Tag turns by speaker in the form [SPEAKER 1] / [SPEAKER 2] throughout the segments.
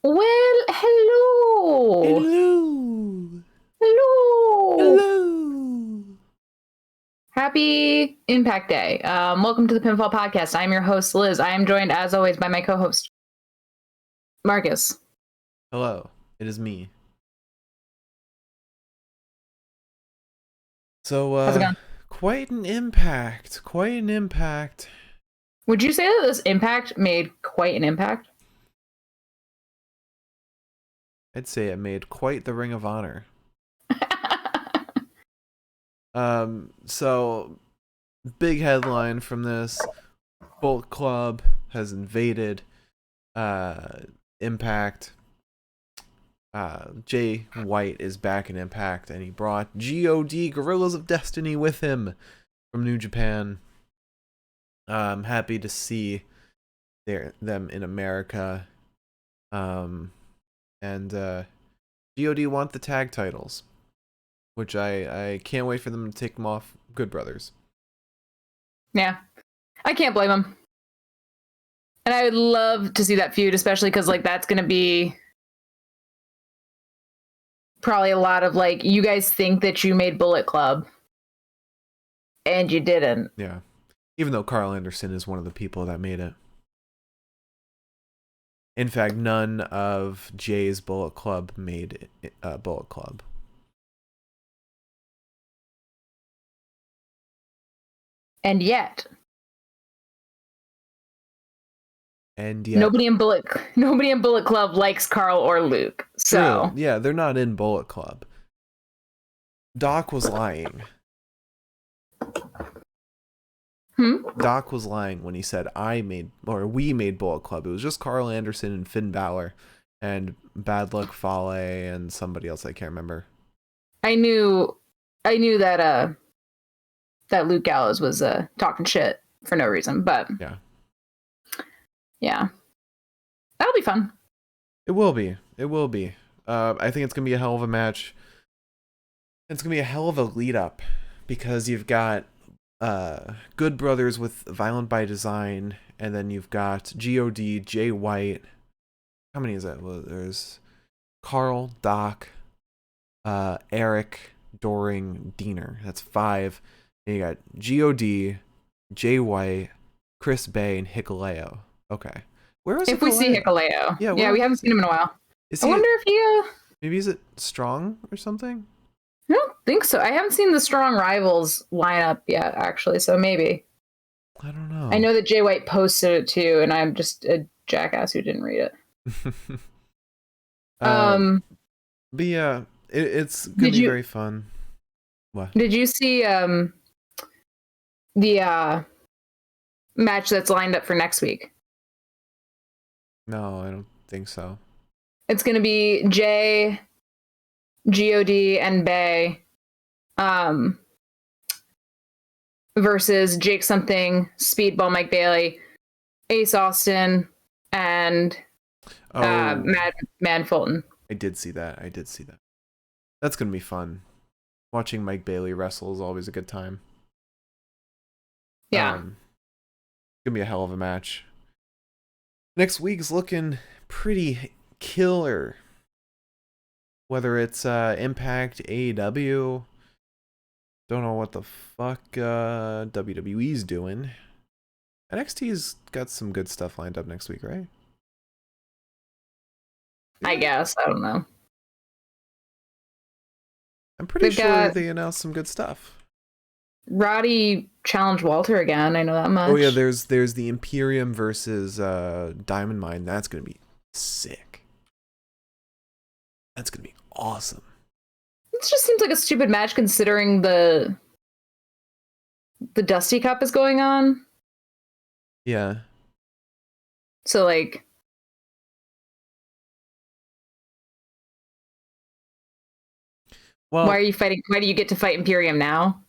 [SPEAKER 1] Well, hello.
[SPEAKER 2] Hello.
[SPEAKER 1] Hello.
[SPEAKER 2] Hello.
[SPEAKER 1] Happy Impact Day. Welcome to the Pinfall Podcast. I'm your host, Liz. I am joined, as always, by my co-host, Marcus.
[SPEAKER 2] Hello. It is me. So,
[SPEAKER 1] How's it going?
[SPEAKER 2] quite an impact. Quite an impact.
[SPEAKER 1] Would you say that this Impact made quite an impact?
[SPEAKER 2] I'd say it made quite the Ring of Honor. So big headline from this. Bullet Club has invaded Impact. Jay White is back in Impact, and he brought God Gorillas of Destiny with him from New Japan. I'm happy to see them in America. And God want the tag titles, which I can't wait for them to take them off Good Brothers.
[SPEAKER 1] Yeah, I can't blame him. And I would love to see that feud, especially because that's going to be probably a lot of you guys think that you made Bullet Club and you didn't.
[SPEAKER 2] Yeah. Even though Carl Anderson is one of the people that made it. In fact, none of Jay's Bullet Club made Bullet Club.
[SPEAKER 1] And yet, nobody in Bullet Club likes Carl or Luke. So
[SPEAKER 2] true. Yeah, they're not in Bullet Club. Doc was lying. Doc was lying when he said we made Bullet Club. It was just Carl Anderson and Finn Balor and Bad Luck Fale and somebody else I can't remember.
[SPEAKER 1] I knew that that Luke Gallows was talking shit for no reason, but yeah, that'll be fun.
[SPEAKER 2] It will be. I think it's gonna be a hell of a match. It's gonna be a hell of a lead up because you've got Good Brothers with Violent by Design, and then you've got God, Jay White. How many is that? Well, there's Carl, Doc, Eric, Doring, Diener. That's 5. And you got God, Jay White, Chris Bay, and Hikuleo. Okay.
[SPEAKER 1] Where was Hikuleo? We see Hikuleo. Yeah, we haven't seen him in a while. I wonder if he...
[SPEAKER 2] Maybe is it Strong or something?
[SPEAKER 1] I don't think so. I haven't seen the Strong Rivals lineup yet, actually, so maybe.
[SPEAKER 2] I don't know.
[SPEAKER 1] I know that Jay White posted it too, and I'm just a jackass who didn't read it.
[SPEAKER 2] But yeah, it's gonna be very fun. What?
[SPEAKER 1] Did you see the match that's lined up for next week?
[SPEAKER 2] No, I don't think so.
[SPEAKER 1] It's gonna be Jay, God, and Bay versus Jake Something, Speedball Mike Bailey, Ace Austin, and Man Fulton.
[SPEAKER 2] I did see that. That's gonna be fun. Watching Mike Bailey wrestle is always a good time.
[SPEAKER 1] Yeah.
[SPEAKER 2] It's gonna be a hell of a match. Next week's looking pretty killer. Whether it's Impact, AEW, don't know what the fuck WWE's doing. NXT's got some good stuff lined up next week, right?
[SPEAKER 1] I guess. I don't know.
[SPEAKER 2] I'm pretty sure they announced some good stuff.
[SPEAKER 1] Roddy challenged Walter again. I know that much.
[SPEAKER 2] Oh yeah, there's the Imperium versus Diamond Mine. That's gonna be sick. That's gonna be awesome.
[SPEAKER 1] It just seems like a stupid match considering the Dusty Cup is going on.
[SPEAKER 2] Yeah.
[SPEAKER 1] So well, why are you fighting? Why do you get to fight Imperium now?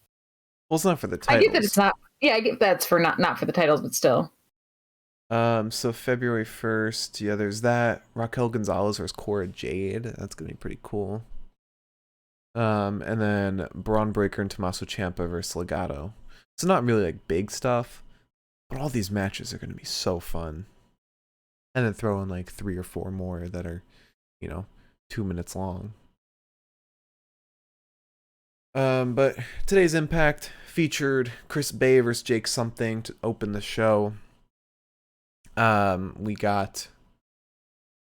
[SPEAKER 2] Well, it's not for the titles.
[SPEAKER 1] I get that it's not. Yeah, I get that's for not for the titles, but still.
[SPEAKER 2] So February 1st, yeah, there's that. Raquel Gonzalez versus Cora Jade. That's gonna be pretty cool. And then Braun Breaker and Tommaso Ciampa versus Legado. It's not really big stuff, but all these matches are gonna be so fun. and then throw in like 3 or 4 more that are, 2 minutes long. But today's Impact featured Chris Bay versus Jake Something to open the show. We got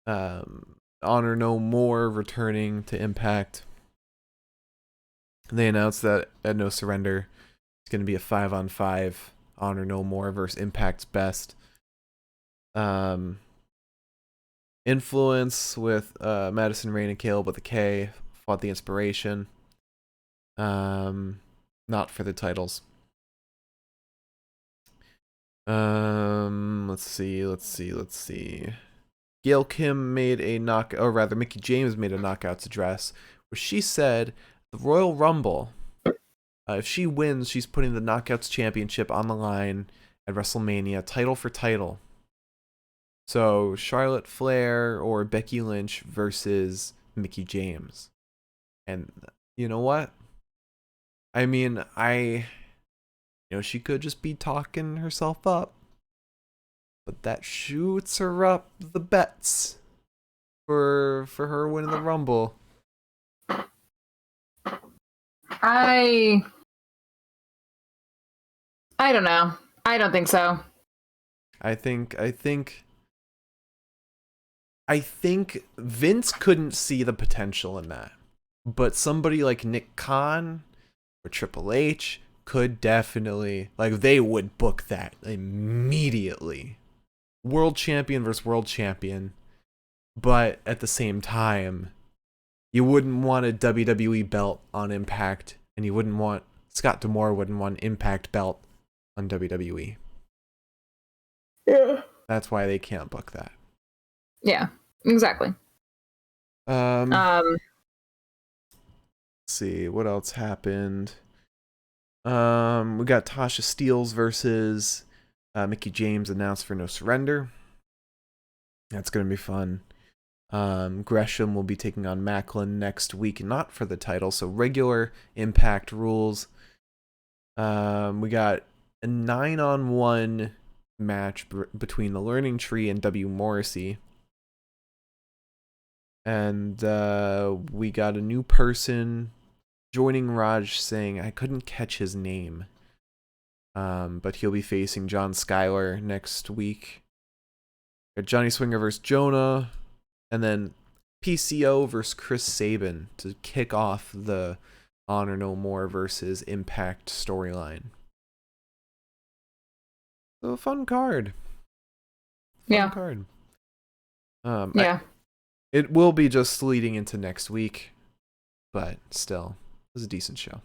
[SPEAKER 2] Honor No More returning to Impact. They announced that at No Surrender, it's going to be a 5-on-5 Honor No More versus Impact's Best. Influence with Madison, Rain, and Caleb with a K fought the Inspiration. Not for the titles. Let's see. Gail Kim made a Mickey James made a knockouts address where she said the Royal Rumble, if she wins, she's putting the Knockouts Championship on the line at WrestleMania, title for title. So Charlotte Flair or Becky Lynch versus Mickey James. And you know what? I mean, she could just be talking herself up. But that shoots her up the bets for her winning the Rumble.
[SPEAKER 1] I don't know. I don't think so.
[SPEAKER 2] I think Vince couldn't see the potential in that. But somebody like Nick Khan or Triple H could definitely, they would book that immediately. World champion versus world champion. But at the same time, you wouldn't want a WWE belt on Impact, and Scott D'Amore wouldn't want an Impact belt on WWE.
[SPEAKER 1] Yeah.
[SPEAKER 2] That's why they can't book that.
[SPEAKER 1] Yeah, exactly.
[SPEAKER 2] Let's see, what else happened? We got Tasha Steelz versus Mickey James announced for No Surrender. That's going to be fun. Gresham will be taking on Macklin next week, not for the title, so regular Impact rules. We got a 9-on-1 match between the Learning Tree and W. Morrissey. And we got a new person joining Raj Singh. I couldn't catch his name. But he'll be facing John Skyler next week. Got Johnny Swinger versus Jonah. And then PCO versus Chris Sabin to kick off the Honor No More versus Impact storyline. So a fun card. Fun card.
[SPEAKER 1] Yeah.
[SPEAKER 2] It will be just leading into next week. But still, it was a decent show.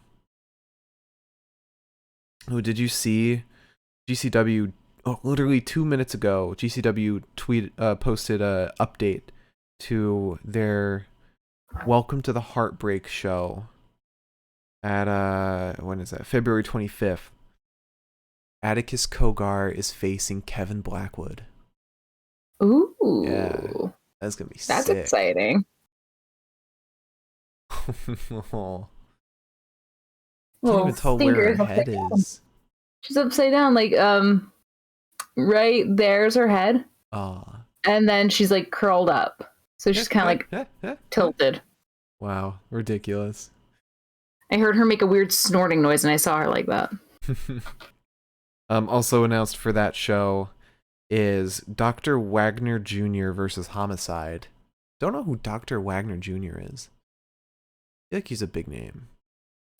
[SPEAKER 2] Oh, did you see GCW? Oh, literally 2 minutes ago, GCW posted a update to their Welcome to the Heartbreak show at when is that? February 25th. Atticus Cogar is facing Kevin Blackwood.
[SPEAKER 1] Ooh.
[SPEAKER 2] Yeah, that's gonna be sick.
[SPEAKER 1] That's exciting.
[SPEAKER 2] Can't even tell where her head is.
[SPEAKER 1] She's upside down, right there's her head. And then she's curled up. So she's kind of tilted.
[SPEAKER 2] Wow, ridiculous.
[SPEAKER 1] I heard her make a weird snorting noise and I saw her like that.
[SPEAKER 2] Also announced for that show is Dr. Wagner Jr. versus Homicide. Don't know who Dr. Wagner Jr. is. I feel like he's a big name.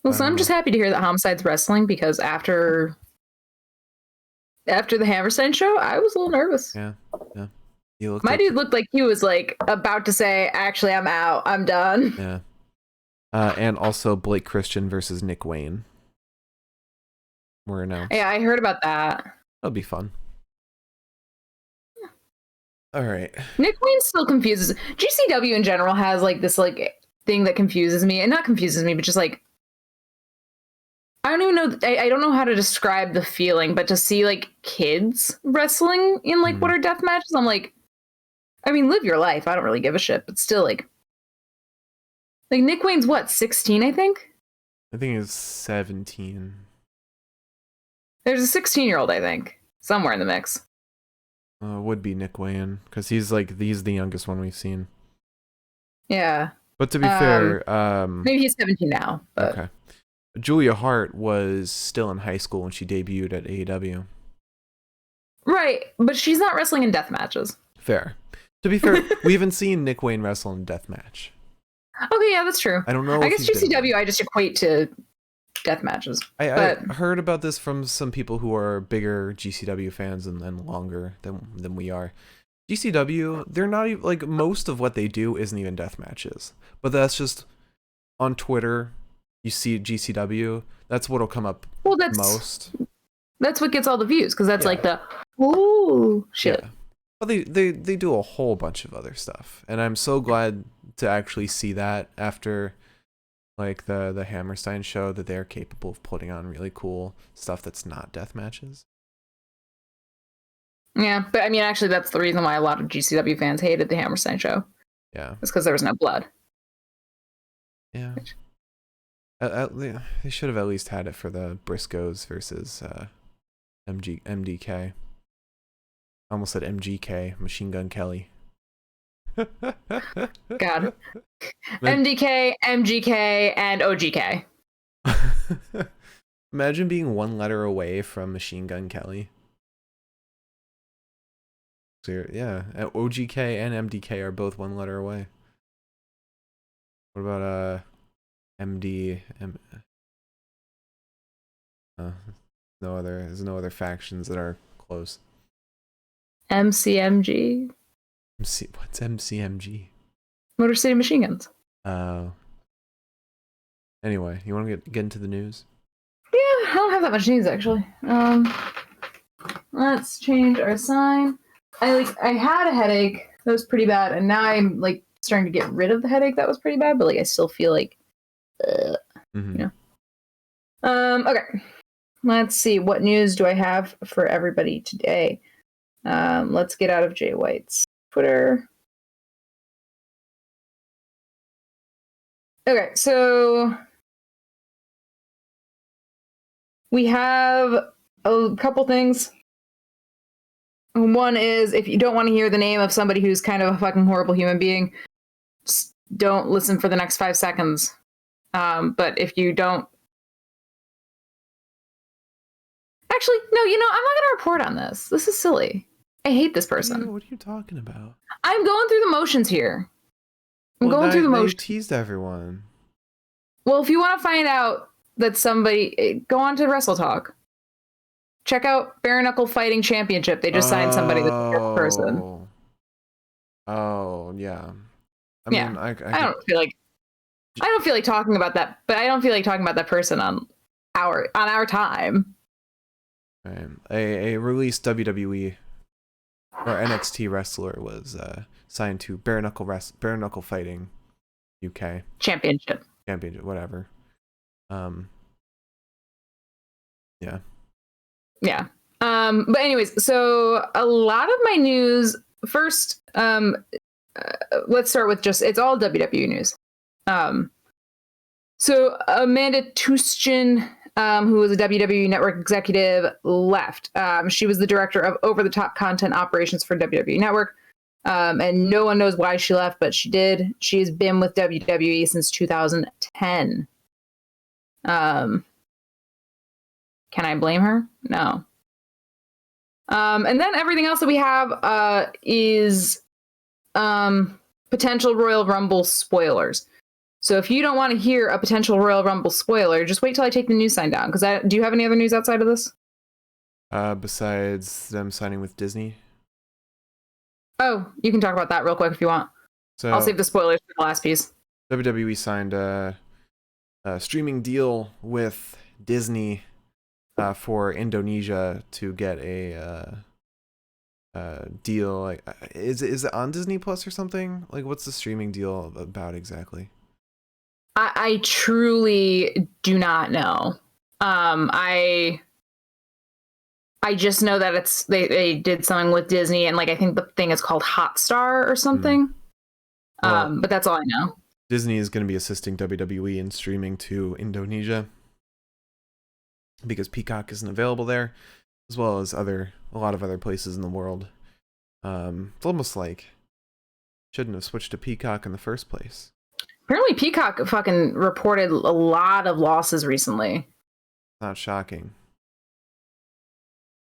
[SPEAKER 1] Well, so I'm just happy to hear that Homicide's wrestling because after the Hammerstein show, I was a little nervous.
[SPEAKER 2] Yeah.
[SPEAKER 1] Dude looked like he was about to say, actually, I'm out. I'm done.
[SPEAKER 2] Yeah. And also Blake Christian versus Nick Wayne were announced.
[SPEAKER 1] Yeah, I heard about that.
[SPEAKER 2] That'll be fun. All right.
[SPEAKER 1] Nick Wayne still confuses. GCW in general has this thing that confuses me, and not confuses me, but just I don't even know. I don't know how to describe the feeling, but to see kids wrestling in what are death matches, I'm I mean, live your life. I don't really give a shit, but still Nick Wayne's what, 16, I think?
[SPEAKER 2] I think it's 17.
[SPEAKER 1] There's a 16-year-old, I think, somewhere in the mix.
[SPEAKER 2] would be Nick Wayne, because he's the youngest one we've seen.
[SPEAKER 1] Yeah.
[SPEAKER 2] But to be fair,
[SPEAKER 1] maybe he's 17 now. But.
[SPEAKER 2] Okay. Julia Hart was still in high school when she debuted at AEW.
[SPEAKER 1] Right, but she's not wrestling in death matches.
[SPEAKER 2] Fair. To be fair, we haven't seen Nick Wayne wrestle in death match.
[SPEAKER 1] Okay, yeah, that's true.
[SPEAKER 2] I don't know.
[SPEAKER 1] I guess GCW I just equate to death matches.
[SPEAKER 2] I heard about this from some people who are bigger GCW fans and longer than we are. GCW, they're not even, like, most of what they do isn't even death matches. But that's just on Twitter. You see GCW, that's what'll come up most.
[SPEAKER 1] That's what gets all the views, because that's like the ooh shit.
[SPEAKER 2] Yeah. Well, they do a whole bunch of other stuff, and I'm so glad to actually see that after like the Hammerstein show, that they're capable of putting on really cool stuff that's not death matches.
[SPEAKER 1] Yeah, but I mean, actually, that's the reason why a lot of GCW fans hated the Hammerstein show.
[SPEAKER 2] Yeah,
[SPEAKER 1] it's because there was no blood.
[SPEAKER 2] Yeah. They should have at least had it for the Briscoes versus MDK. I almost said MGK, Machine Gun Kelly.
[SPEAKER 1] God. MDK, MGK, and OGK.
[SPEAKER 2] Imagine being one letter away from Machine Gun Kelly. So yeah, OGK and MDK are both one letter away. What about there's no other factions that are close.
[SPEAKER 1] MCMG.
[SPEAKER 2] What's MCMG?
[SPEAKER 1] Motor City Machine Guns.
[SPEAKER 2] Oh. Anyway, you want to get into the news?
[SPEAKER 1] Yeah, I don't have that much news actually. Let's change our sign. I had a headache that was pretty bad, and now I'm like starting to get rid of the headache that was pretty bad, but like I still feel like you know. Okay. Let's see, what news do I have for everybody today? Let's get out of Jay White's Twitter. Okay, so we have a couple things. One is, if you don't want to hear the name of somebody who's kind of a fucking horrible human being, just don't listen for the next 5 seconds. But if you don't... Actually, no, I'm not going to report on this. This is silly. I hate this person.
[SPEAKER 2] What are you talking about?
[SPEAKER 1] I'm going through the motions here. I'm going through the motions.
[SPEAKER 2] They teased everyone.
[SPEAKER 1] Well, if you want to find out that somebody... Go on to Wrestle Talk. Check out Bare Knuckle Fighting Championship. They just signed somebody that's a good person.
[SPEAKER 2] Oh, yeah. I mean, I
[SPEAKER 1] don't feel like talking about that, but I don't feel like talking about that person on our time.
[SPEAKER 2] Right. A released WWE or NXT wrestler was signed to Bare Knuckle Fighting UK
[SPEAKER 1] Championship,
[SPEAKER 2] whatever.
[SPEAKER 1] Yeah. But anyways, so a lot of my news first. Let's start with it's all WWE news. So Amanda Tuschin, who was a WWE Network executive, left. She was the director of over-the-top content operations for WWE Network. And no one knows why she left, but she did. She's been with WWE since 2010. Can I blame her? No. And then everything else that we have is potential Royal Rumble spoilers. So if you don't want to hear a potential Royal Rumble spoiler, just wait till I take the news sign down. Because do you have any other news outside of this?
[SPEAKER 2] Besides them signing with Disney?
[SPEAKER 1] Oh, you can talk about that real quick if you want. So I'll save the spoilers for the last piece.
[SPEAKER 2] WWE signed a streaming deal with Disney for Indonesia to get a deal. Like, is it on Disney Plus or something? Like, what's the streaming deal about exactly?
[SPEAKER 1] I truly do not know. I just know that they did something with Disney, and like I think the thing is called Hotstar or something. Well, but that's all I know.
[SPEAKER 2] Disney is going to be assisting WWE in streaming to Indonesia because Peacock isn't available there, as well as a lot of other places in the world. It's almost like shouldn't have switched to Peacock in the first place.
[SPEAKER 1] Apparently Peacock fucking reported a lot of losses recently.
[SPEAKER 2] Not shocking.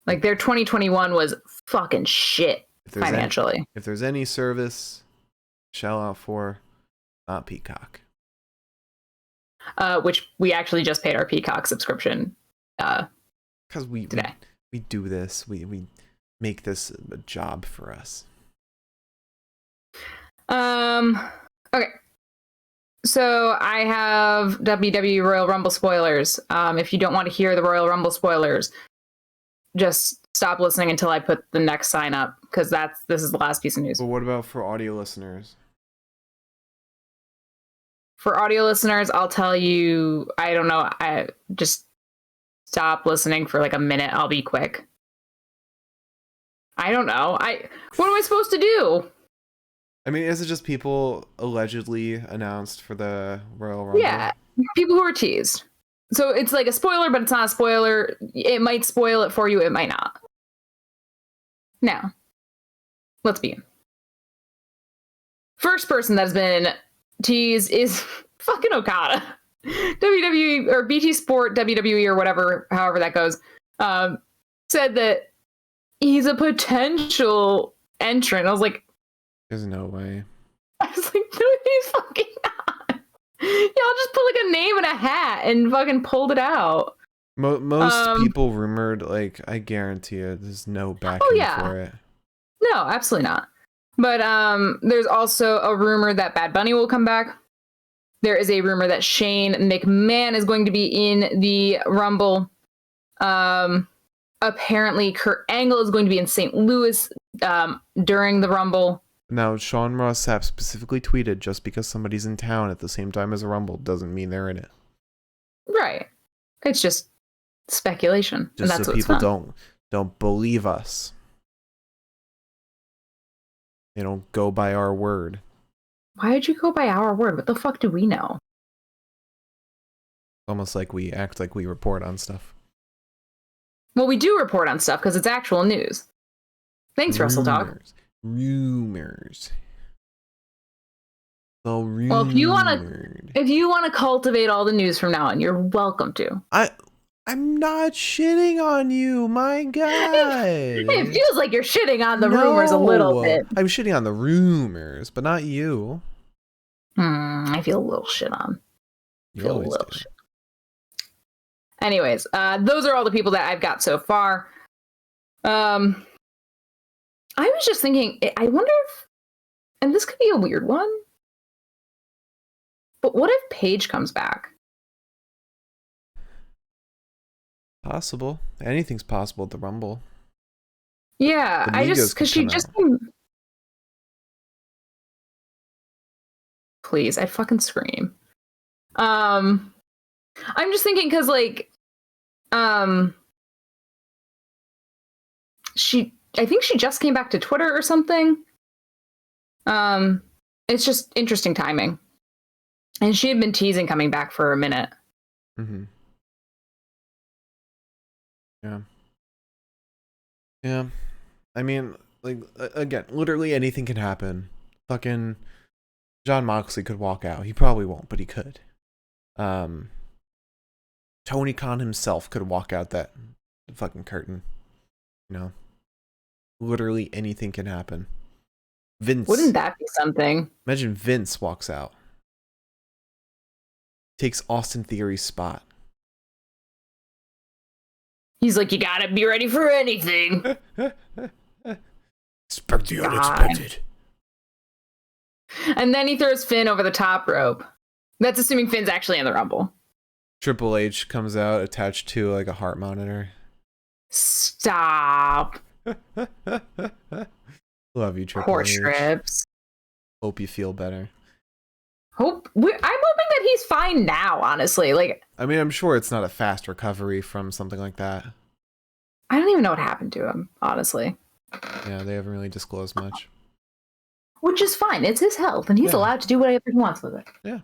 [SPEAKER 1] Like their 2021 was fucking shit financially.
[SPEAKER 2] If there's any service, shell out for, not Peacock.
[SPEAKER 1] Which we actually just paid our Peacock subscription.
[SPEAKER 2] Because we do this. We make this a job for us.
[SPEAKER 1] Okay. So I have WWE Royal Rumble spoilers. If you don't want to hear the Royal Rumble spoilers, just stop listening until I put the next sign up, because this is the last piece of news.
[SPEAKER 2] But what about for audio listeners?
[SPEAKER 1] For audio listeners, I'll tell you, I don't know. I just stop listening for like a minute. I'll be quick. I don't know. What am I supposed to do?
[SPEAKER 2] I mean, is it just people allegedly announced for the Royal Rumble?
[SPEAKER 1] Yeah, people who are teased. So it's like a spoiler, but it's not a spoiler. It might spoil it for you. It might not. Now, let's begin. First person that's been teased is fucking Okada. WWE or BT Sport, WWE or whatever, however that goes, said that he's a potential entrant. I was like,
[SPEAKER 2] there's no way.
[SPEAKER 1] no, he's fucking not. Y'all just put like a name in a hat and fucking pulled it out.
[SPEAKER 2] Most people rumored, like, I guarantee you, there's no backing for it.
[SPEAKER 1] No, absolutely not. But there's also a rumor that Bad Bunny will come back. There is a rumor that Shane McMahon is going to be in the Rumble. Apparently, Kurt Angle is going to be in St. Louis during the Rumble.
[SPEAKER 2] Now, Sean Ross Sapp specifically tweeted, just because somebody's in town at the same time as a Rumble doesn't mean they're in it.
[SPEAKER 1] Right. It's just speculation.
[SPEAKER 2] Just
[SPEAKER 1] and that's
[SPEAKER 2] so people don't believe us. They don't go by our word.
[SPEAKER 1] Why did you go by our word? What the fuck do we know?
[SPEAKER 2] Almost like we act like we report on stuff.
[SPEAKER 1] Well, we do report on stuff because it's actual news. Thanks, Russell Dog.
[SPEAKER 2] Rumors. So rumored.
[SPEAKER 1] Well, if you want to cultivate all the news from now on, you're welcome to.
[SPEAKER 2] I'm not shitting on you, my God.
[SPEAKER 1] It feels like you're shitting on the rumors a little bit.
[SPEAKER 2] I'm shitting on the rumors, but not you.
[SPEAKER 1] I feel a little shit on.
[SPEAKER 2] You always do.
[SPEAKER 1] Shit. Anyways, those are all the people that I've got so far. I was just thinking, I wonder if, and this could be a weird one, but what if Paige comes back?
[SPEAKER 2] Possible. Anything's possible at the Rumble.
[SPEAKER 1] Yeah, because she just please, I'd fucking scream. I'm just thinking because like, I think she just came back to Twitter or something. It's just interesting timing. And she had been teasing coming back for a minute.
[SPEAKER 2] Mm-hmm. Yeah. Yeah. I mean, like, again, literally anything can happen. Fucking Jon Moxley could walk out. He probably won't, but he could. Tony Khan himself could walk out that fucking curtain. You know? Literally anything can happen. Vince.
[SPEAKER 1] Wouldn't that be something?
[SPEAKER 2] Imagine Vince walks out. Takes Austin Theory's spot.
[SPEAKER 1] He's like, you gotta be ready for anything.
[SPEAKER 2] Expect the unexpected.
[SPEAKER 1] And then he throws Finn over the top rope. That's assuming Finn's actually in the Rumble.
[SPEAKER 2] Triple H comes out attached to like a heart monitor.
[SPEAKER 1] Stop.
[SPEAKER 2] Love you, Triple
[SPEAKER 1] Poor
[SPEAKER 2] H.
[SPEAKER 1] Trips.
[SPEAKER 2] Hope you feel better.
[SPEAKER 1] I'm hoping that he's fine now, honestly. Like,
[SPEAKER 2] I mean, I'm sure it's not a fast recovery from something like that.
[SPEAKER 1] I don't even know what happened to him, honestly.
[SPEAKER 2] Yeah, they haven't really disclosed much.
[SPEAKER 1] Which is fine. It's his health, and he's allowed to do whatever he wants with it.
[SPEAKER 2] Yeah.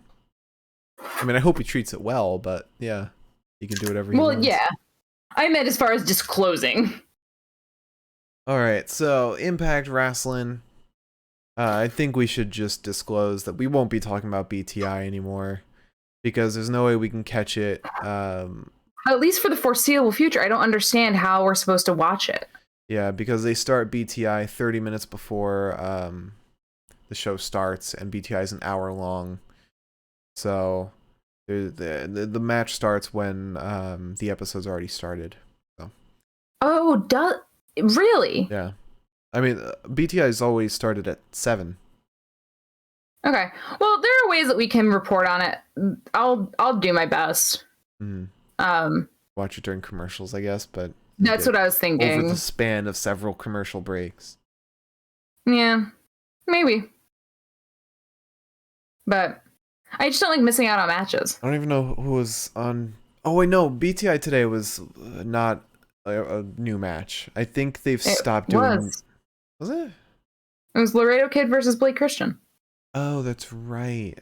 [SPEAKER 2] I mean, I hope he treats it well, but yeah, he can do whatever he wants.
[SPEAKER 1] Well, yeah. I meant as far as disclosing.
[SPEAKER 2] All right, so Impact Wrestling. I think we should just disclose that we won't be talking about BTI anymore because there's no way we can catch it.
[SPEAKER 1] At least for the foreseeable future. I don't understand how we're supposed to watch it.
[SPEAKER 2] Yeah, because they start BTI 30 minutes before the show starts, and BTI is an hour long. So the match starts when the episode's already started. So.
[SPEAKER 1] Oh, really?
[SPEAKER 2] Yeah. I mean, BTI's always started at 7.
[SPEAKER 1] Okay. Well, there are ways that we can report on it. I'll do my best.
[SPEAKER 2] Watch it during commercials, I guess, but
[SPEAKER 1] that's what I was thinking.
[SPEAKER 2] Over the span of several commercial breaks.
[SPEAKER 1] Yeah, maybe. But I just don't like missing out on matches.
[SPEAKER 2] I don't even know who was on. Oh wait, no, BTI today was not a new match. I think they've stopped doing. Was it?
[SPEAKER 1] It was Laredo Kid versus Blake Christian.
[SPEAKER 2] Oh, that's right.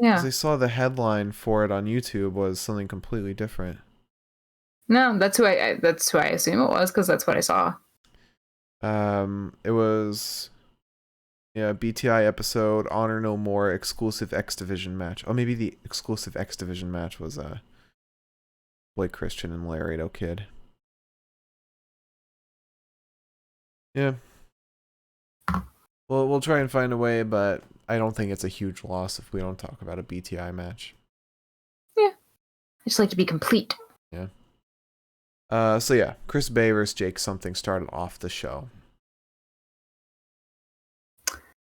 [SPEAKER 1] Yeah.
[SPEAKER 2] 'Cause I saw the headline for it on YouTube was something completely different.
[SPEAKER 1] No, that's who I assume it was because that's what I saw.
[SPEAKER 2] It was, yeah, BTI episode Honor No More exclusive X Division match. Oh, maybe the exclusive X Division match was Blake Christian and Laredo Kid. Yeah. Well, we'll try and find a way, but I don't think it's a huge loss if we don't talk about a BTI match.
[SPEAKER 1] Yeah. I just like to be complete.
[SPEAKER 2] Yeah. So yeah, Chris Bay versus Jake Something started off the show.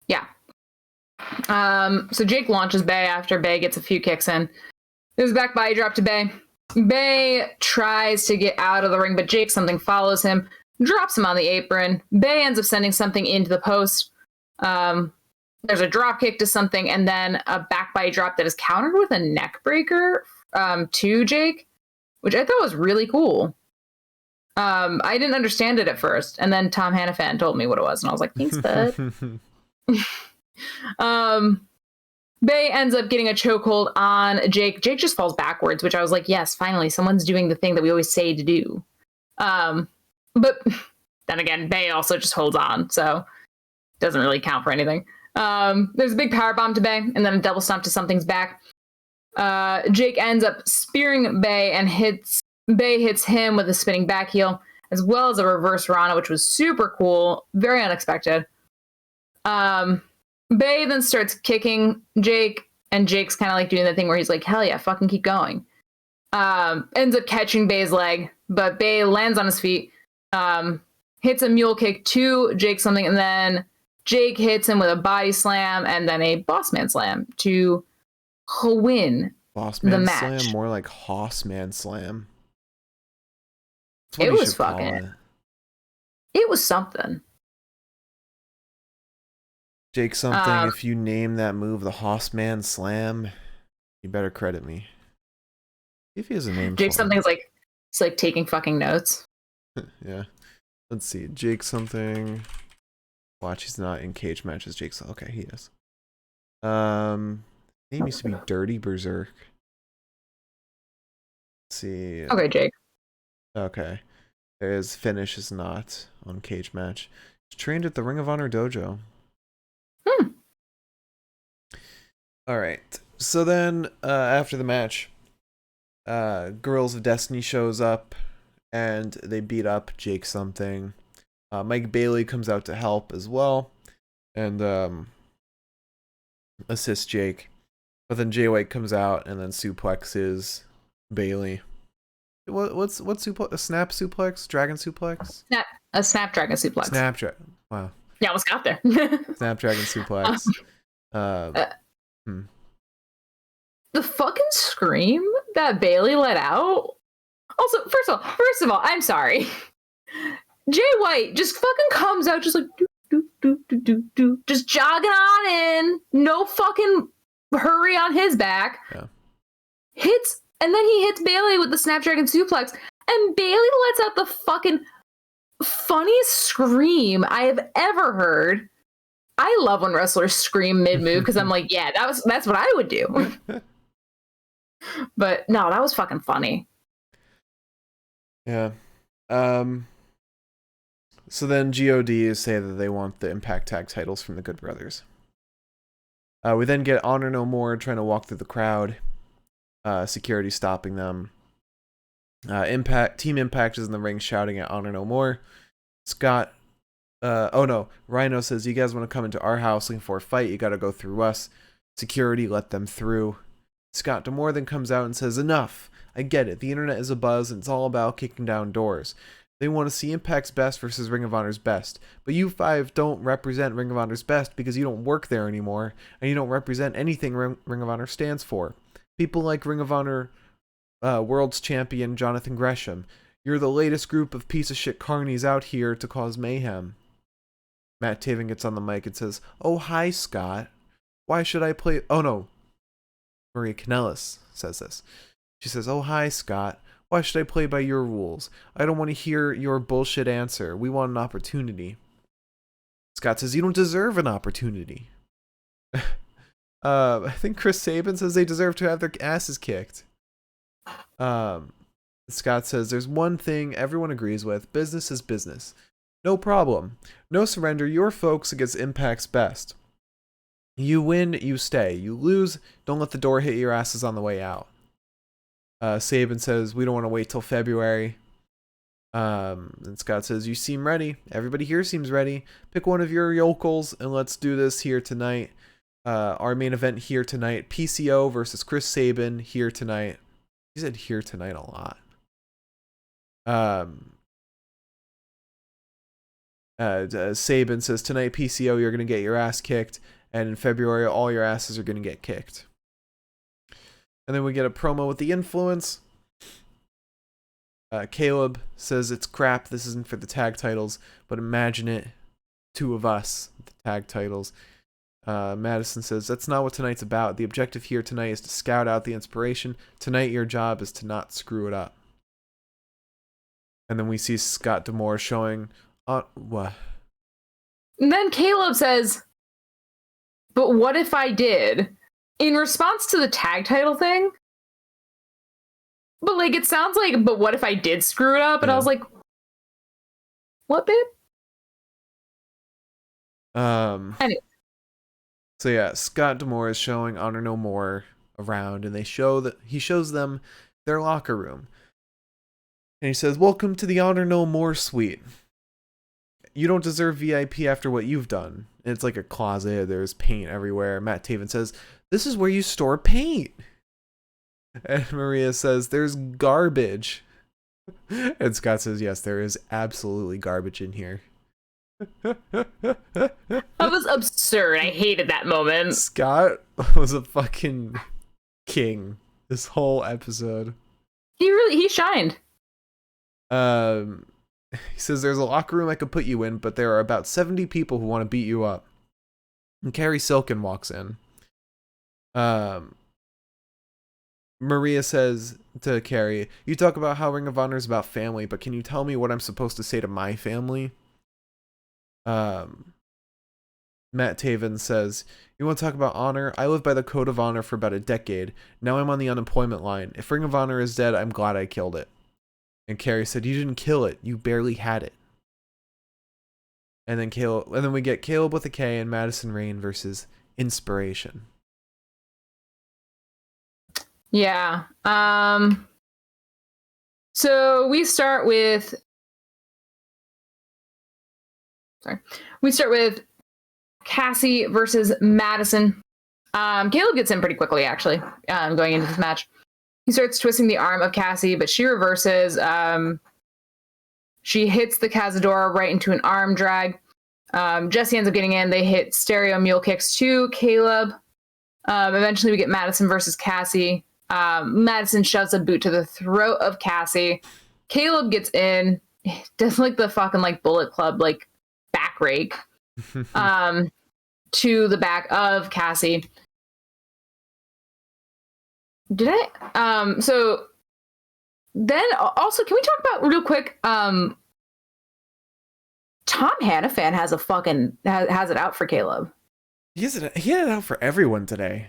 [SPEAKER 1] Yeah. So Jake launches Bay after Bay gets a few kicks in. There's a back body drop to Bay. Bay tries to get out of the ring, but Jake Something follows him, drops him on the apron. Bay ends up sending Something into the post. There's a drop kick to Something, and then a back body drop that is countered with a neck breaker to Jake, which I thought was really cool. I didn't understand it at first, and then Tom Hannafan told me what it was, and I was like, thanks, bud. Bay ends up getting a chokehold on Jake. Jake just falls backwards, which I was like, yes, finally, someone's doing the thing that we always say to do. But then again, Bay also just holds on, so doesn't really count for anything. There's a big powerbomb to Bay, and then a double stomp to Something's back. Jake ends up spearing Bay and Bay hits him with a spinning back heel, as well as a reverse Rana, which was super cool, very unexpected. Bay then starts kicking Jake, and Jake's kind of like doing the thing where he's like, hell yeah, fucking keep going. Ends up catching Bay's leg, but Bay lands on his feet, hits a mule kick to Jake Something, and then Jake hits him with a body slam and then a boss man slam to win
[SPEAKER 2] Boss man
[SPEAKER 1] the match.
[SPEAKER 2] Slam, more like Hoss man slam.
[SPEAKER 1] It was fucking. It was something.
[SPEAKER 2] Jake Something, if you name that move the Hoss man slam, you better credit me. See if he has a name.
[SPEAKER 1] Jake Something's like, it's like taking fucking notes.
[SPEAKER 2] Yeah. Let's see. Jake Something. Watch, he's not in cage matches. Jake's okay, he is. Name used to be Dirty Berserk. Let's see.
[SPEAKER 1] Okay, Jake.
[SPEAKER 2] Okay. His finish is not on cage match. He's trained at the Ring of Honor dojo. Alright. So then, after the match, Girls of Destiny shows up, and they beat up Jake Something. Mike Bailey comes out to help as well, and assists Jake. But then Jay White comes out and then suplexes Bailey. What's suplex? A snap suplex? Dragon suplex?
[SPEAKER 1] A snapdragon suplex.
[SPEAKER 2] Snapdragon. Wow.
[SPEAKER 1] Yeah, almost got there.
[SPEAKER 2] Snapdragon suplex.
[SPEAKER 1] The fucking scream that Bailey let out. Also, first of all, I'm sorry. Jay White just fucking comes out just like do, just jogging on in, no fucking hurry on his back.
[SPEAKER 2] Yeah.
[SPEAKER 1] And then he hits Bailey with the Snapdragon suplex, and Bailey lets out the fucking funniest scream I have ever heard. I love when wrestlers scream mid-move because I'm like, yeah, that's what I would do. But no, that was fucking funny.
[SPEAKER 2] Yeah. So then GOD say that they want the Impact Tag titles from the Good Brothers. We then get Honor No More trying to walk through the crowd. Security stopping them. Team Impact is in the ring shouting at Honor No More. Scott, Rhino says, you guys want to come into our house looking for a fight, you got to go through us. Security let them through. Scott D'Amore then comes out and says, enough. I get it. The internet is abuzz and it's all about kicking down doors. They want to see Impact's best versus Ring of Honor's best. But you five don't represent Ring of Honor's best because you don't work there anymore, and you don't represent anything Ring of Honor stands for. People like Ring of Honor World's Champion Jonathan Gresham. You're the latest group of piece of shit carnies out here to cause mayhem. Matt Taven gets on the mic and says, oh, hi, Scott. Why should I play... Oh, no. Maria Kanellis says this. She says, oh, hi, Scott. Why should I play by your rules? I don't want to hear your bullshit answer. We want an opportunity. Scott says, you don't deserve an opportunity. I think Chris Sabin says they deserve to have their asses kicked. Scott says, there's one thing everyone agrees with. Business is business. No problem. No surrender. Your folks against Impact's best. You win, you stay. You lose, don't let the door hit your asses on the way out. Sabin says, we don't want to wait till February. And Scott says, you seem ready. Everybody here seems ready. Pick one of your yokels and let's do this here tonight. Our main event here tonight. PCO versus Chris Sabin here tonight. He said here tonight a lot. Sabin says, tonight PCO, you're going to get your ass kicked. And in February, all your asses are going to get kicked. And then we get a promo with the Influence. Caleb says it's crap. This isn't for the tag titles. But imagine it. Two of us. The tag titles. Madison says, that's not what tonight's about. The objective here tonight is to scout out the inspiration. Tonight, your job is to not screw it up. And then we see Scott D'Amore showing... what?
[SPEAKER 1] And then Caleb says, but what if I did? In response to the tag title thing. But like, it sounds like, but what if I did screw it up? And I was like, what, babe? Anyway.
[SPEAKER 2] So yeah, Scott D'Amore is showing Honor No More around, and he shows them their locker room. And he says, welcome to the Honor No More suite. You don't deserve VIP after what you've done. And it's like a closet. There's paint everywhere. Matt Taven says, this is where you store paint. And Maria says, there's garbage. And Scott says, yes, there is absolutely garbage in here.
[SPEAKER 1] That was absurd. I hated that moment.
[SPEAKER 2] Scott was a fucking king this whole episode.
[SPEAKER 1] He shined.
[SPEAKER 2] He says, there's a locker room I could put you in, but there are about 70 people who want to beat you up. And Carrie Silken walks in. Maria says to Carrie, you talk about how Ring of Honor is about family, but can you tell me what I'm supposed to say to my family? Matt Taven says, you want to talk about honor? I lived by the code of honor for about a decade. Now I'm on the unemployment line. If Ring of Honor is dead, I'm glad I killed it. And Carrie said, you didn't kill it. You barely had it. And then we get Caleb with a K and Madison Rayne versus Inspiration.
[SPEAKER 1] Yeah. So we start with Cassie versus Madison. Caleb gets in pretty quickly, actually, going into this match. He starts twisting the arm of Cassie, but she reverses. She hits the Cazadora right into an arm drag. Jesse ends up getting in. They hit stereo mule kicks to Caleb. Eventually we get Madison versus Cassie. Madison shoves a boot to the throat of Cassie. Caleb gets in, does like the fucking like Bullet Club like back rake to the back of Cassie. Did I? So then also, can we talk about real quick? Tom Hannafan has has it out for Caleb.
[SPEAKER 2] He had it out for everyone today.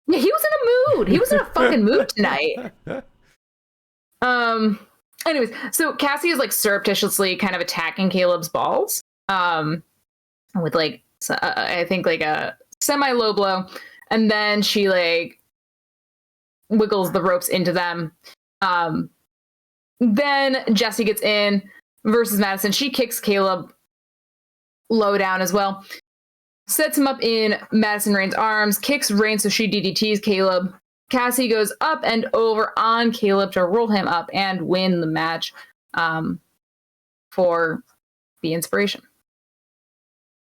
[SPEAKER 1] Yeah, he was in a mood. He was in a fucking mood tonight. Anyways, so Cassie is like surreptitiously kind of attacking Caleb's balls, with like I think like a semi low blow, and then she like wiggles the ropes into them. Then Jessie gets in versus Madison. She kicks Caleb low down as well. Sets him up in Madison Rain's arms, kicks Rain so she DDTs Caleb. Cassie goes up and over on Caleb to roll him up and win the match for the inspiration.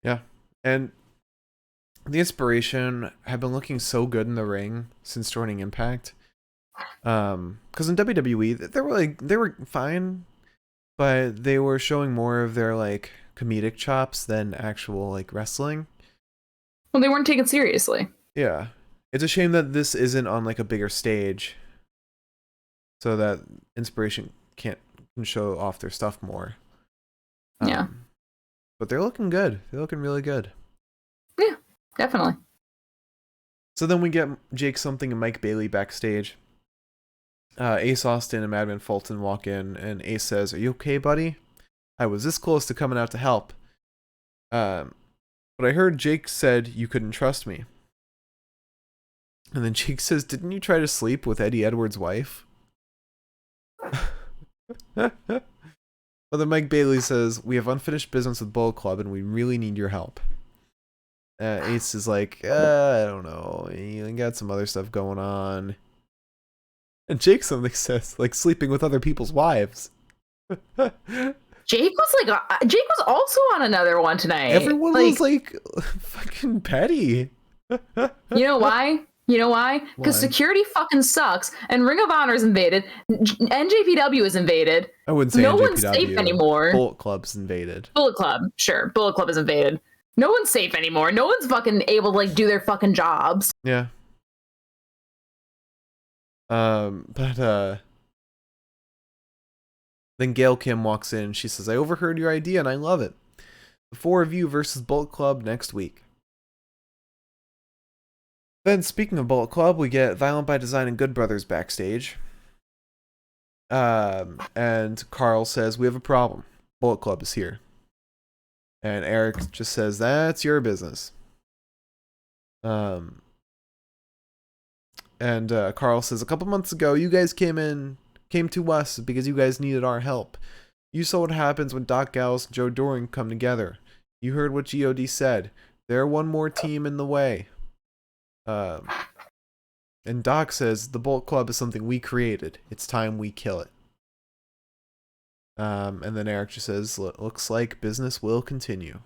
[SPEAKER 2] Yeah. And the inspiration have been looking so good in the ring since joining Impact. Because in WWE, they were fine, but they were showing more of their like comedic chops than actual like wrestling.
[SPEAKER 1] Well, they weren't taken seriously.
[SPEAKER 2] Yeah. It's a shame that this isn't on like a bigger stage, so that inspiration can show off their stuff more.
[SPEAKER 1] Yeah.
[SPEAKER 2] But they're looking good. They're looking really good.
[SPEAKER 1] Yeah, definitely.
[SPEAKER 2] So then we get Jake Something and Mike Bailey backstage. Ace Austin and Madman Fulton walk in, and Ace says, "Are you okay, buddy? I was this close to coming out to help. But I heard Jake said you couldn't trust me." And then Jake says, "Didn't you try to sleep with Eddie Edwards' wife?" Well, then Mike Bailey says, "We have unfinished business with Bullet Club and we really need your help." Ace is like, I don't know. You got some other stuff going on. And Jake Something says, like, sleeping with other people's wives.
[SPEAKER 1] Jake was also on another one tonight.
[SPEAKER 2] Everyone was like fucking petty.
[SPEAKER 1] You know why? Because security fucking sucks, and Ring of Honor is invaded, NJPW is invaded.
[SPEAKER 2] I wouldn't say
[SPEAKER 1] no
[SPEAKER 2] NJPW.
[SPEAKER 1] One's safe anymore.
[SPEAKER 2] Bullet Club's invaded.
[SPEAKER 1] Bullet Club, sure. Bullet Club is invaded. No one's safe anymore. No one's fucking able to like do their fucking jobs.
[SPEAKER 2] Yeah. But then Gail Kim walks in. She says, "I overheard your idea and I love it. The four of you versus Bullet Club next week." Then, speaking of Bullet Club, we get Violent by Design and Good Brothers backstage. And Carl says, "We have a problem. Bullet Club is here." And Eric just says, "That's your business." And Carl says, "A couple months ago, you guys came to us because you guys needed our help. You saw what happens when Doc Gallows and Joe Doring come together. You heard what GOD said. They're one more team in the way." And Doc says, "The Bullet Club is something we created. It's time we kill it." And then Eric just says, "Looks like business will continue."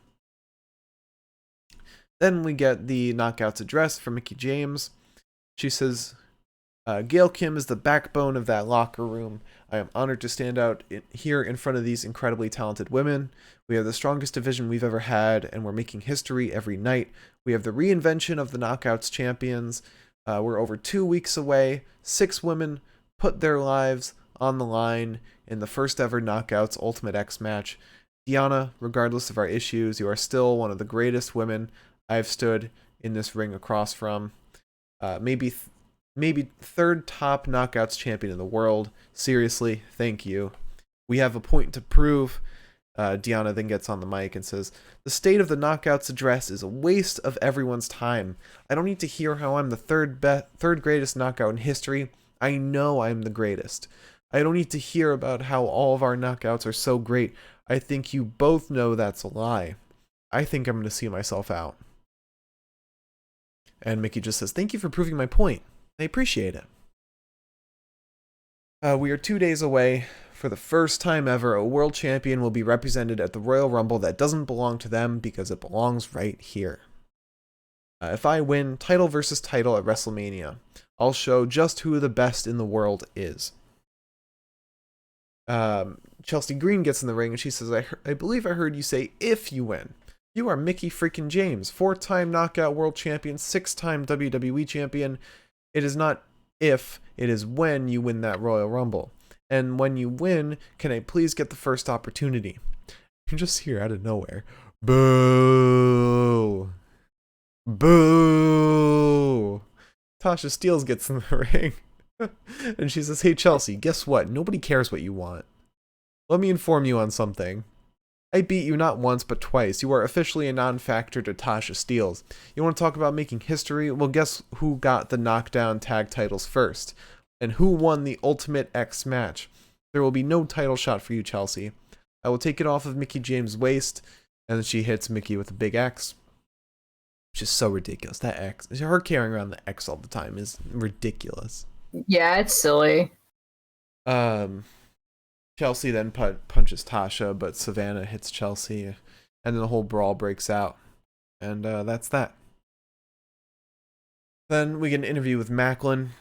[SPEAKER 2] Then we get the Knockouts address from Mickie James. She says, "Gail Kim is the backbone of that locker room. I am honored to stand out here in front of these incredibly talented women. We have the strongest division we've ever had, and we're making history every night. We have the reinvention of the Knockouts champions. We're over 2 weeks away. 6 women put their lives on the line in the first ever Knockouts Ultimate X match. Deanna, regardless of our issues, you are still one of the greatest women I've stood in this ring across from. Maybe third top Knockouts champion in the world. Seriously, thank you. We have a point to prove." Deanna then gets on the mic and says, "The state of the Knockouts address is a waste of everyone's time. I don't need to hear how I'm the third greatest knockout in history. I know I'm the greatest. I don't need to hear about how all of our knockouts are so great. I think you both know that's a lie. I think I'm going to see myself out." And Mickie just says, "Thank you for proving my point. I appreciate it." We are 2 days away. For the first time ever, a world champion will be represented at the Royal Rumble that doesn't belong to them because it belongs right here. If I win title versus title at WrestleMania, I'll show just who the best in the world is. Chelsea Green gets in the ring and she says, I believe I heard you say if you win. You are Mickie freaking James, 4-time knockout world champion, 6-time WWE champion. It is not if, it is when you win that Royal Rumble. And when you win, can I please get the first opportunity?" You just hear out of nowhere, "Boo! Boo!" Tasha Steelz gets in the ring. And she says, "Hey, Chelsea, guess what? Nobody cares what you want. Let me inform you on something. I beat you not once, but twice. You are officially a non-factor to Tasha Steelz. You want to talk about making history? Well, guess who got the knockdown tag titles first? And who won the Ultimate X match? There will be no title shot for you, Chelsea. I will take it off of Mickie James' waist." And then she hits Mickie with a big X. Which is so ridiculous. That X. Her carrying around the X all the time is ridiculous.
[SPEAKER 1] Yeah, it's silly.
[SPEAKER 2] Chelsea then punches Tasha, but Savannah hits Chelsea, and then the whole brawl breaks out. And that's that. Then we get an interview with Macklin.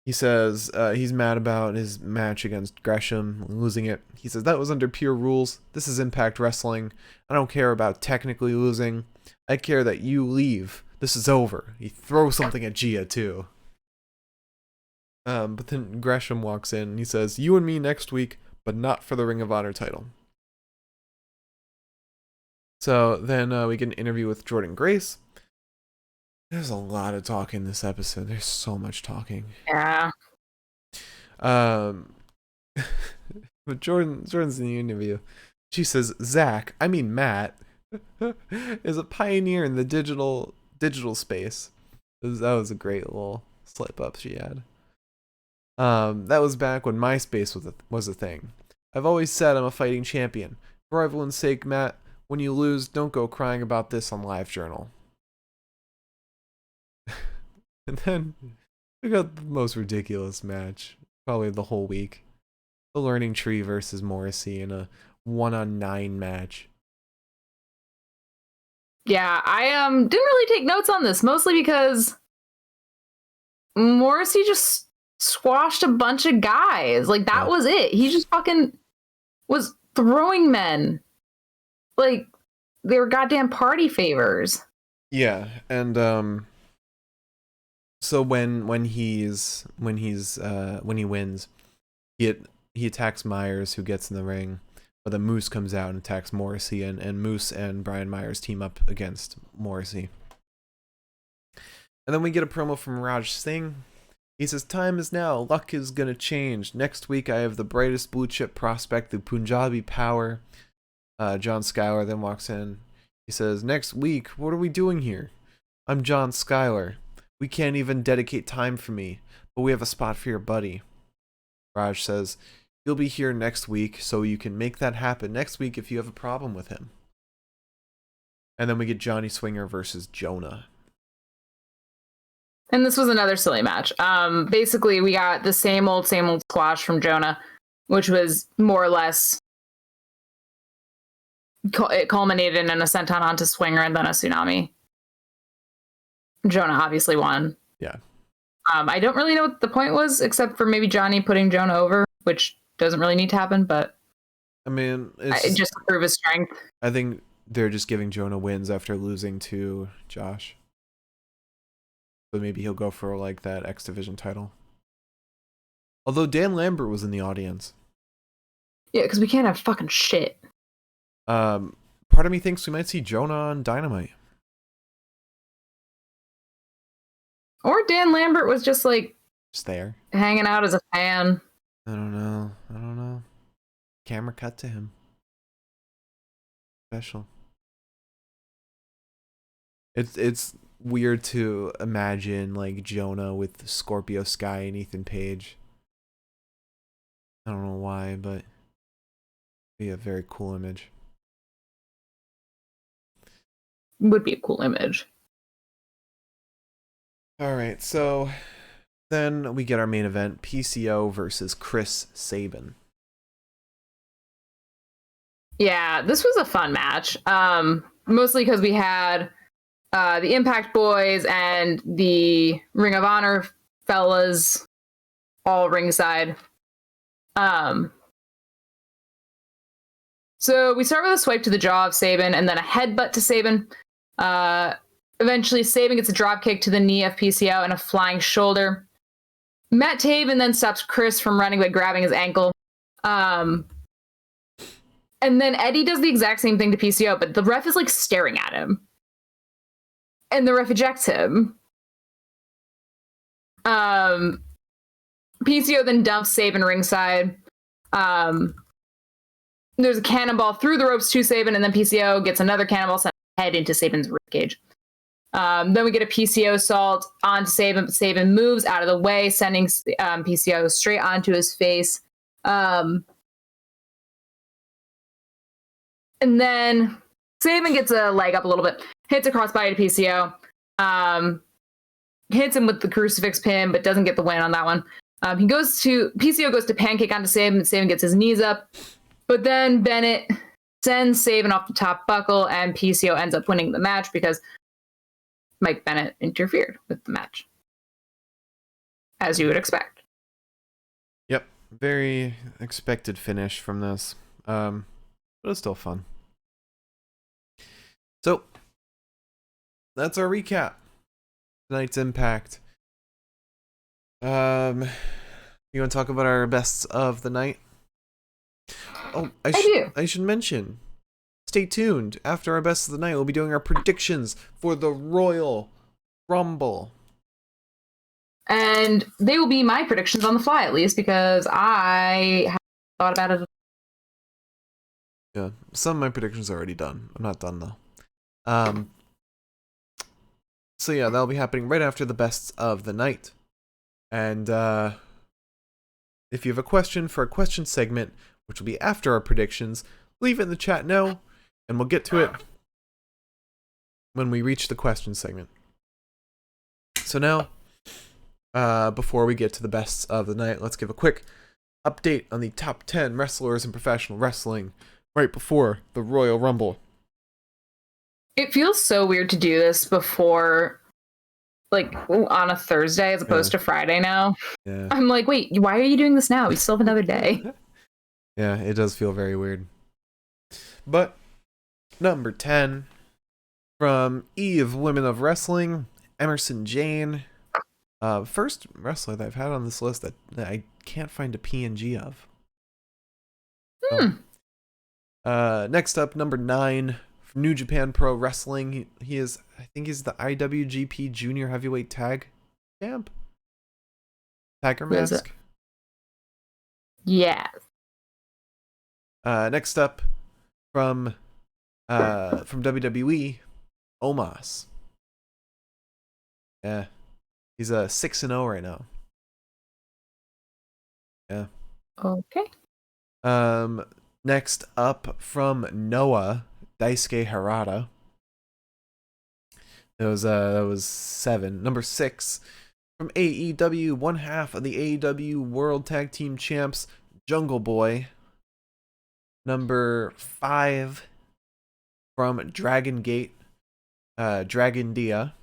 [SPEAKER 2] He says he's mad about his match against Gresham, losing it. He says, "That was under pure rules. This is Impact Wrestling. I don't care about technically losing. I care that you leave. This is over." He throws something at Gia, too. But then Gresham walks in, and he says, "You and me next week, but not for the Ring of Honor title." So then we get an interview with Jordynne Grace. There's a lot of talking in this episode. There's so much talking.
[SPEAKER 1] Yeah.
[SPEAKER 2] But Jordynne's in the interview. She says, Matt, is a pioneer in the digital space. That was a great little slip up she had. That was back when MySpace was a thing. I've always said I'm a fighting champion. For everyone's sake, Matt, when you lose, don't go crying about this on LiveJournal. And then we got the most ridiculous match, probably the whole week. The Learning Tree versus Morrissey in a 1-on-9 match.
[SPEAKER 1] Yeah, I didn't really take notes on this, mostly because Morrissey just squashed a bunch of guys. Like, that was it. He just fucking was throwing men. Like, they were goddamn party favors.
[SPEAKER 2] Yeah, and so when he wins, he attacks Myers, who gets in the ring, but then Moose comes out and attacks Morrissey, and Moose and Brian Myers team up against Morrissey. And then we get a promo from Raj Singh. He says, "Time is now. Luck is gonna change. Next week I have the brightest blue chip prospect, the Punjabi Power." John Schuyler then walks in. He says, "Next week, what are we doing here? I'm John Schuyler. We can't even dedicate time for me, but we have a spot for your buddy." Raj says, "You'll be here next week, so you can make that happen next week if you have a problem with him." And then we get Johnny Swinger versus Jonah.
[SPEAKER 1] And this was another silly match. Basically, we got the same old squash from Jonah, which was more or less, it culminated in a senton onto Swinger and then a tsunami. Jonah obviously won.
[SPEAKER 2] Yeah.
[SPEAKER 1] I don't really know what the point was, except for maybe Johnny putting Jonah over, which doesn't really need to happen, but
[SPEAKER 2] I mean,
[SPEAKER 1] it's just to prove his strength.
[SPEAKER 2] I think they're just giving Jonah wins after losing to Josh. So maybe he'll go for like that X Division title. Although Dan Lambert was in the audience.
[SPEAKER 1] Yeah, because we can't have fucking shit.
[SPEAKER 2] Part of me thinks we might see Jonah on Dynamite.
[SPEAKER 1] Or Dan Lambert was just like
[SPEAKER 2] there,
[SPEAKER 1] hanging out as a fan.
[SPEAKER 2] I don't know. Camera cut to him. Special. It's weird to imagine like Jonah with Scorpio Sky and Ethan Page. I don't know why, but it'd be a very cool image.
[SPEAKER 1] Would be a cool image.
[SPEAKER 2] Alright, so then we get our main event, PCO versus Chris Sabin.
[SPEAKER 1] Yeah, this was a fun match. Mostly because we had the Impact Boys and the Ring of Honor fellas all ringside. So we start with a swipe to the jaw of Sabin and then a headbutt to Sabin. Eventually, Sabin gets a drop kick to the knee of PCO and a flying shoulder. Matt Taven then stops Chris from running by grabbing his ankle. And then Eddie does the exact same thing to PCO, but the ref is like staring at him. And the ref ejects him. PCO then dumps Sabin ringside. There's a cannonball through the ropes to Sabin, and then PCO gets another cannonball sent head into Sabin's ribcage. Then we get a PCO assault onto Sabin. Sabin moves out of the way, sending PCO straight onto his face. And then Sabin gets a leg up a little bit, hits a crossbody to PCO, hits him with the crucifix pin, but doesn't get the win on that one. PCO goes to pancake onto Sabin. Sabin gets his knees up, but then Bennett sends Sabin off the top buckle, and PCO ends up winning the match because Mike Bennett interfered with the match, as you would expect.
[SPEAKER 2] Yep, very expected finish from this, but it's still fun. So that's our recap. Tonight's Impact. You want to talk about our bests of the night? Oh, I should mention. Stay tuned. After our best of the night, we'll be doing our predictions for the Royal Rumble.
[SPEAKER 1] And they will be my predictions on the fly, at least, because I haven't thought about it.
[SPEAKER 2] Yeah, some of my predictions are already done. I'm not done, though. So yeah, that'll be happening right after the bests of the night. And if you have a question for a question segment, which will be after our predictions, leave it in the chat now, and we'll get to it when we reach the question segment. So now, before we get to the bests of the night, let's give a quick update on the top 10 wrestlers in professional wrestling right before the Royal Rumble.
[SPEAKER 1] It feels so weird to do this before, like, on a Thursday as opposed to Friday now.
[SPEAKER 2] Yeah.
[SPEAKER 1] I'm like, wait, why are you doing this now? We still have another day.
[SPEAKER 2] Yeah, it does feel very weird. But number 10 from Eve Women of Wrestling, Emerson Jane. First wrestler that I've had on this list that I can't find a PNG of. Next up, number 9 from New Japan Pro Wrestling. He is, I think he's the IWGP Junior Heavyweight Tag Champ. Tiger Mask.
[SPEAKER 1] Yeah.
[SPEAKER 2] Next up, from WWE, Omos. Yeah, he's 6-0 right now. Yeah.
[SPEAKER 1] Okay.
[SPEAKER 2] Next up from Noah, Daisuke Harada. That was 7. Number 6 from AEW, one half of the AEW World Tag Team Champs, Jungle Boy. Number 5 from Dragon Gate, Dragon Dia.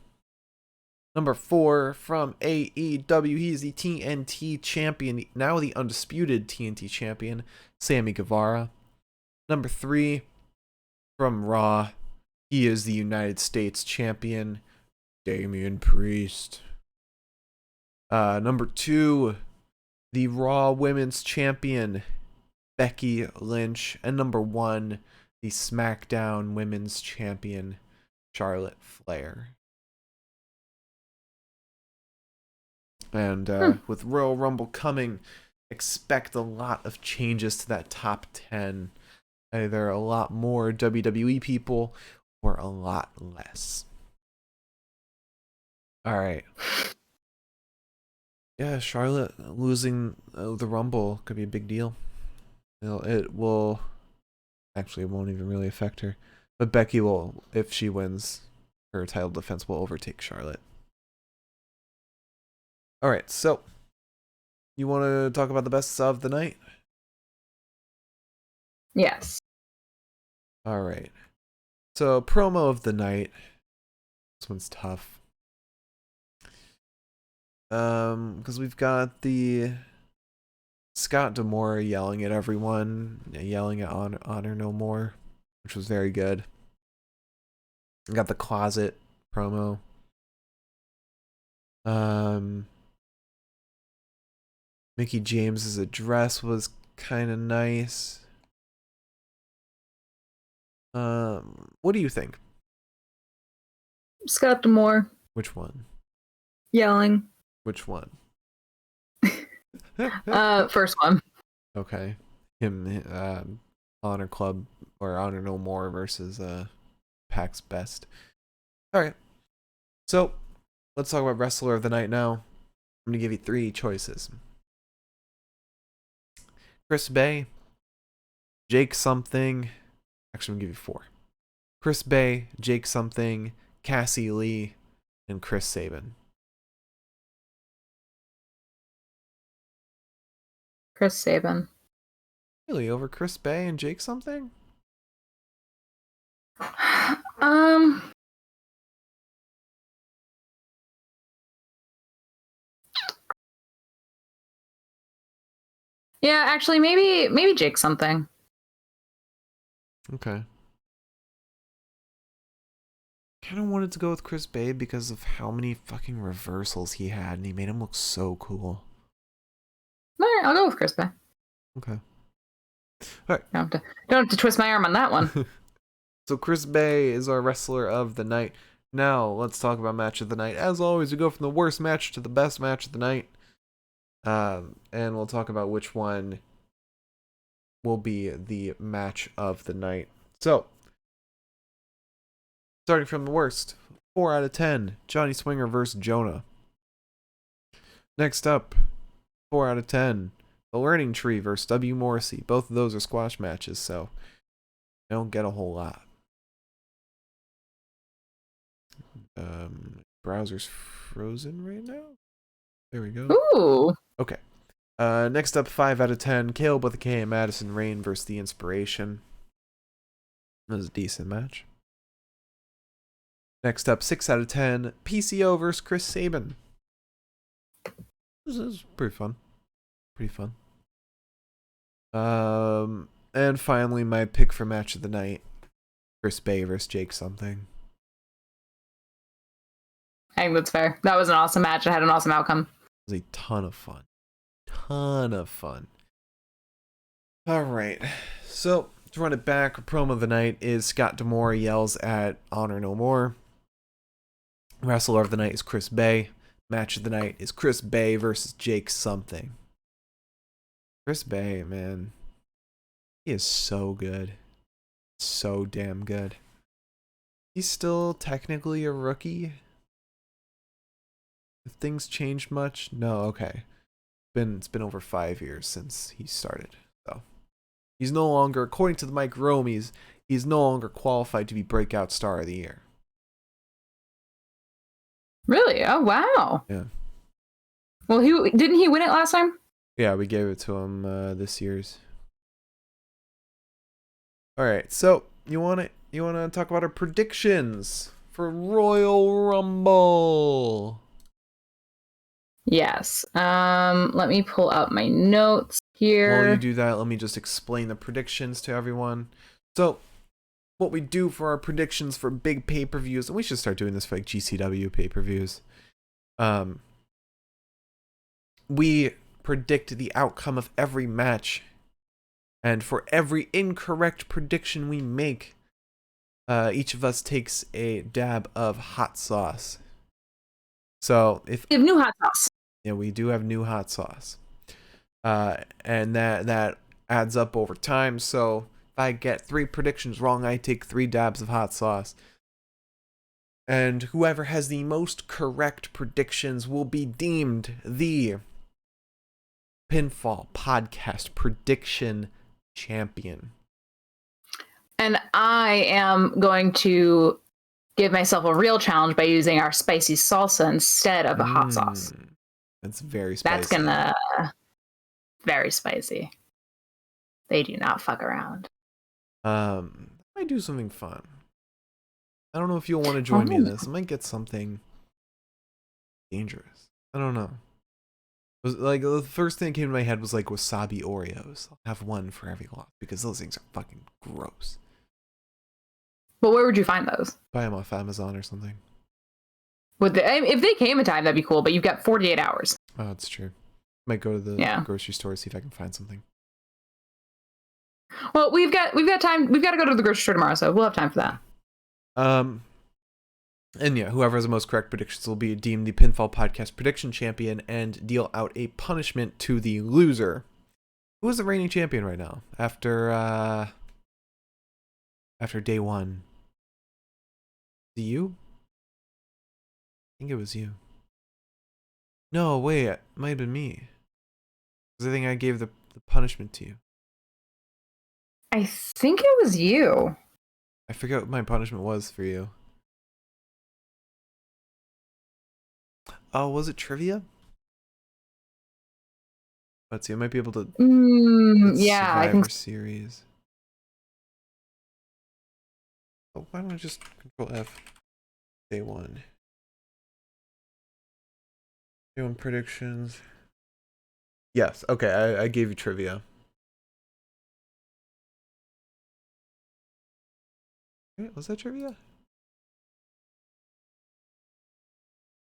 [SPEAKER 2] Number 4 from AEW, he is the TNT champion, now the undisputed TNT champion, Sammy Guevara. Number 3 from Raw, he is the United States champion, Damian Priest. Number 2, the Raw Women's champion, Becky Lynch. And number 1, the SmackDown Women's champion, Charlotte Flair. And with Royal Rumble coming, expect a lot of changes to that top 10. Either a lot more WWE people or a lot less. All right. Yeah, Charlotte losing the Rumble could be a big deal. It will... Actually, it won't even really affect her. But Becky will, if she wins, her title defense will overtake Charlotte. Alright, so you want to talk about the best of the night?
[SPEAKER 1] Yes.
[SPEAKER 2] Alright. So, promo of the night. This one's tough. Because we've got the Scott D'Amore yelling at everyone, yelling at Honor No More, which was very good. We got the closet promo. Mickey James's address was kind of nice. What do you think?
[SPEAKER 1] Scott D'Amore.
[SPEAKER 2] Which one?
[SPEAKER 1] Yelling.
[SPEAKER 2] Which one?
[SPEAKER 1] First one.
[SPEAKER 2] Okay. Him, Honor Club or Honor No More versus Pac's Best. All right. So let's talk about Wrestler of the Night now. I'm gonna give you 3 choices: Chris Bay, Jake something. Actually, I'm gonna give you 4: Chris Bay, Jake something, Cassie Lee, and Chris Sabin.
[SPEAKER 1] Chris Sabin.
[SPEAKER 2] Really, over Chris Bay and Jake something?
[SPEAKER 1] Yeah, actually, maybe Jake something.
[SPEAKER 2] Okay. Kind of wanted to go with Chris Bay because of how many fucking reversals he had, and he made him look so cool.
[SPEAKER 1] All right, I'll go with Chris Bay.
[SPEAKER 2] Okay. All right.
[SPEAKER 1] Don't have to twist my arm on that one.
[SPEAKER 2] So Chris Bay is our Wrestler of the Night. Now, let's talk about Match of the Night. As always, we go from the worst match to the best match of the night. And we'll talk about which one will be the match of the night. So, starting from the worst, 4 out of 10, Johnny Swinger versus Jonah. Next up, 4 out of 10, The Learning Tree versus W. Morrissey. Both of those are squash matches, so I don't get a whole lot. Browser's frozen right now. There we go.
[SPEAKER 1] Ooh.
[SPEAKER 2] Okay. Next up, 5 out of 10, Caleb with a K and Madison Rain versus The Inspiration. That was a decent match. Next up, 6 out of 10, PCO versus Chris Sabin. This is pretty fun. Pretty fun. And finally, my pick for match of the night, Chris Bay versus Jake something.
[SPEAKER 1] I think that's fair. That was an awesome match. It had an awesome outcome.
[SPEAKER 2] It was a ton of fun. Ton of fun. All right. So, to run it back, promo of the night is Scott D'Amore yells at Honor No More. Wrestler of the night is Chris Bay. Match of the night is Chris Bay versus Jake something. Chris Bay, man. He is so good. So damn good. He's still technically a rookie. Have things changed much? No, okay. It's been over 5 years since he started. So he's no longer, according to the Mike Romies, he's no longer qualified to be Breakout Star of the Year.
[SPEAKER 1] Really? Oh wow.
[SPEAKER 2] Yeah.
[SPEAKER 1] Well, didn't he win it last time?
[SPEAKER 2] Yeah, we gave it to him this year's. All right, so you want to talk about our predictions for Royal Rumble?
[SPEAKER 1] Yes. Let me pull up my notes here.
[SPEAKER 2] While you do that, let me just explain the predictions to everyone. So, what we do for our predictions for big pay-per-views, and we should start doing this for like GCW pay-per-views. We predict the outcome of every match, and for every incorrect prediction we make, each of us takes a dab of hot sauce. So if
[SPEAKER 1] we have new hot sauce.
[SPEAKER 2] Yeah, we do have new hot sauce. And that adds up over time. So if I get 3 predictions wrong, I take 3 dabs of hot sauce. And whoever has the most correct predictions will be deemed the Pinfall Podcast Prediction Champion.
[SPEAKER 1] And I am going to give myself a real challenge by using our spicy salsa instead of a hot sauce.
[SPEAKER 2] That's very spicy.
[SPEAKER 1] That's gonna very spicy. They do not fuck around.
[SPEAKER 2] I might do something fun. I don't know if you'll want to join me in this. I might get something dangerous. I don't know. It was like the first thing that came to my head was like wasabi Oreos. I'll have one for every lot because those things are fucking gross.
[SPEAKER 1] But where would you find those?
[SPEAKER 2] Buy them off Amazon or something.
[SPEAKER 1] If they came in time, that'd be cool. But you've got 48 hours.
[SPEAKER 2] Oh, that's true. Might go to the grocery store, see if I can find something.
[SPEAKER 1] Well, we've got time. We've got to go to the grocery store tomorrow, so we'll have time for that.
[SPEAKER 2] And yeah, whoever has the most correct predictions will be deemed the Pinfall Podcast prediction champion and deal out a punishment to the loser. Who is the reigning champion right now after day one? Is it you? I think it was you. No, wait, it might have been me. Because I think I gave the punishment to you.
[SPEAKER 1] I think it was you.
[SPEAKER 2] I forget what my punishment was for you. Oh, was it trivia? Let's see, I might be able to...
[SPEAKER 1] Yeah, I think...
[SPEAKER 2] Survivor Series. Oh, why don't I just Control F? Day one. Day one predictions. Yes, okay, I gave you trivia. Wait, was that trivia?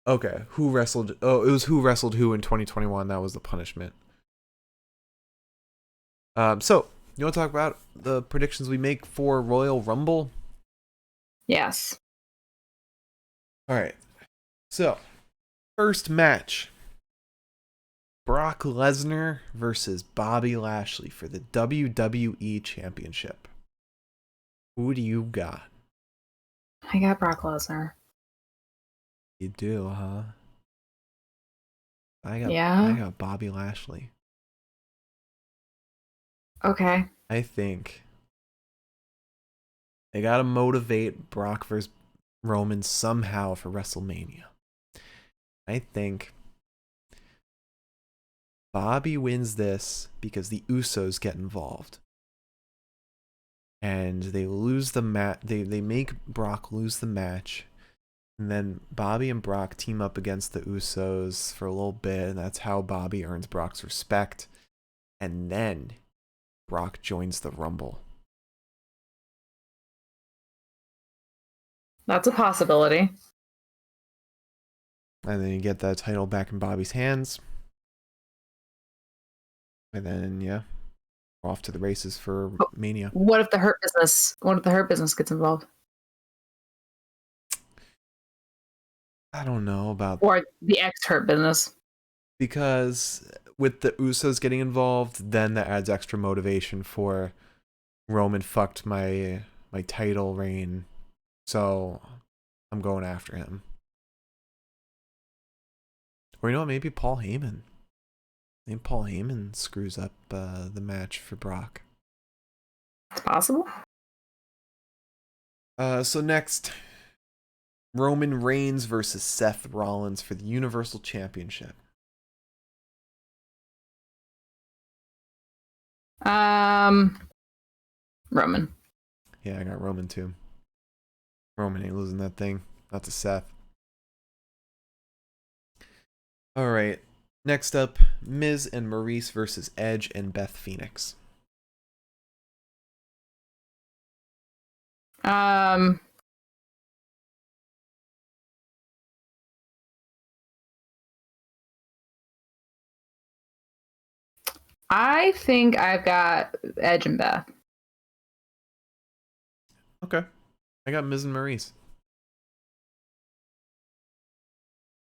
[SPEAKER 2] Okay, who wrestled... Oh, it was who wrestled who in 2021. That was the punishment. So, you want to talk about the predictions we make for Royal Rumble?
[SPEAKER 1] Yes.
[SPEAKER 2] All right. So, first match. Brock Lesnar versus Bobby Lashley for the WWE Championship. Who do you got?
[SPEAKER 1] I got Brock Lesnar.
[SPEAKER 2] You do, huh? I
[SPEAKER 1] Yeah.
[SPEAKER 2] got Bobby Lashley.
[SPEAKER 1] Okay.
[SPEAKER 2] I think they gotta motivate Brock versus Roman somehow for WrestleMania. I think Bobby wins this because the Usos get involved. And they lose the match. They make Brock lose the match. And then Bobby and Brock team up against the Usos for a little bit. And that's how Bobby earns Brock's respect. And then Brock joins the Rumble.
[SPEAKER 1] That's a possibility.
[SPEAKER 2] And then you get that title back in Bobby's hands. And then, yeah, we're off to the races for Mania.
[SPEAKER 1] What if the Hurt Business gets involved?
[SPEAKER 2] I don't know about...
[SPEAKER 1] Or the ex-Hurt Business.
[SPEAKER 2] Because with the Usos getting involved, then that adds extra motivation for Roman fucked my title reign. So I'm going after him. Or you know what, maybe Paul Heyman. Maybe Paul Heyman screws up the match for Brock.
[SPEAKER 1] It's possible.
[SPEAKER 2] So next, Roman Reigns versus Seth Rollins for the Universal Championship.
[SPEAKER 1] Roman.
[SPEAKER 2] Yeah, I got Roman too. Roman ain't losing that thing. Not to Seth. All right. Next up, Miz and Maurice versus Edge and Beth Phoenix.
[SPEAKER 1] I think I've got Edge and Beth.
[SPEAKER 2] Okay. I got Miz and Maurice.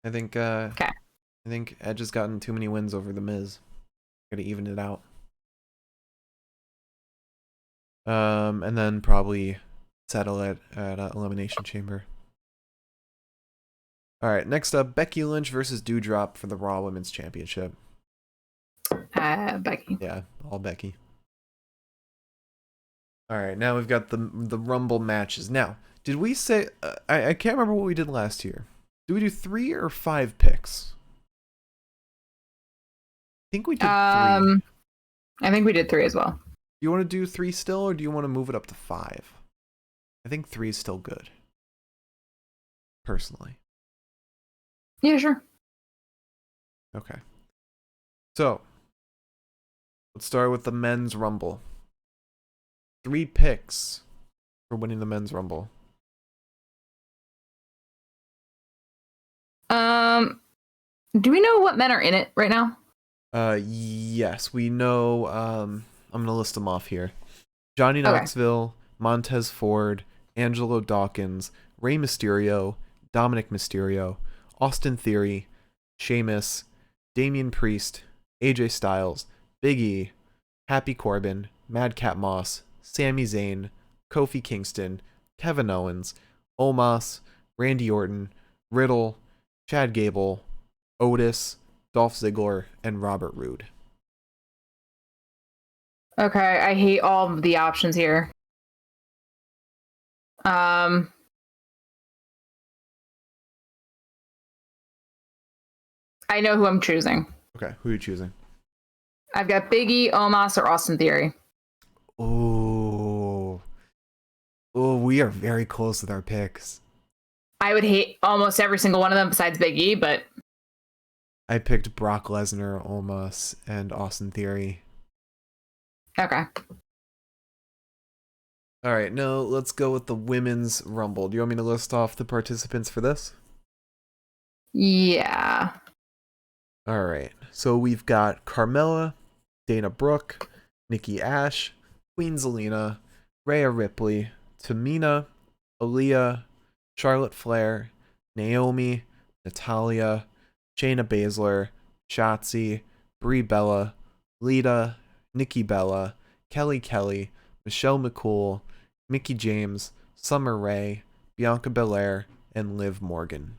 [SPEAKER 2] I think
[SPEAKER 1] Okay.
[SPEAKER 2] I think Edge has gotten too many wins over the Miz. Gotta even it out. And then probably settle it at Elimination Chamber. All right, next up, Becky Lynch versus Dewdrop for the Raw Women's Championship.
[SPEAKER 1] Becky.
[SPEAKER 2] Yeah, all Becky. All right, now we've got the Rumble matches. Now, did we say... I can't remember what we did last year. Did we do 3 or 5 picks? I think we did 3.
[SPEAKER 1] I think we did 3 as well.
[SPEAKER 2] You want to do 3 still, or do you want to move it up to 5? I think 3 is still good. Personally.
[SPEAKER 1] Yeah, sure.
[SPEAKER 2] Okay. So, let's start with the Men's Rumble. 3 picks for winning the Men's Rumble.
[SPEAKER 1] Do we know what men are in it right now?
[SPEAKER 2] Yes, we know. I'm gonna list them off here: Johnny Knoxville, Montez Ford, Angelo Dawkins, Rey Mysterio, Dominic Mysterio, Austin Theory, Sheamus, Damian Priest, AJ Styles, Big E, Happy Corbin, Madcap Moss, Sami Zayn, Kofi Kingston, Kevin Owens, Omos, Randy Orton, Riddle, Chad Gable, Otis, Dolph Ziggler, and Robert Roode.
[SPEAKER 1] Okay, I hate all of the options here. I know who I'm choosing.
[SPEAKER 2] Okay, who are you choosing?
[SPEAKER 1] I've got Big E, Omos, or Austin Theory.
[SPEAKER 2] Oh, we are very close with our picks.
[SPEAKER 1] I would hate almost every single one of them besides Big E, but
[SPEAKER 2] I picked Brock Lesnar, Omos, and Austin Theory.
[SPEAKER 1] okay.
[SPEAKER 2] All right, now let's go with the Women's Rumble. Do you want me to list off the participants for this?
[SPEAKER 1] Yeah.
[SPEAKER 2] All right, so we've got Carmella, Dana Brooke, Nikki Ash, Queen Zelina, Rhea Ripley, Tamina, Aaliyah, Charlotte Flair, Naomi, Natalya, Shayna Baszler, Shotzi, Brie Bella, Lita, Nikki Bella, Kelly, Michelle McCool, Mickie James, Summer Rae, Bianca Belair, and Liv Morgan.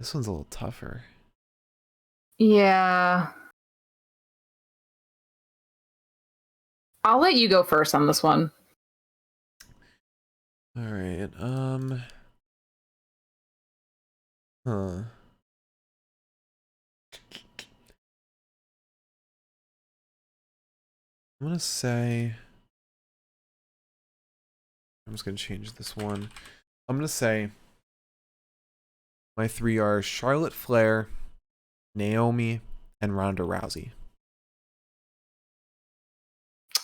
[SPEAKER 2] This one's a little tougher.
[SPEAKER 1] Yeah. I'll let you go first on this one.
[SPEAKER 2] All right. I'm gonna say. I'm just gonna change this one. I'm gonna say my three are Charlotte Flair, Naomi, and Ronda Rousey.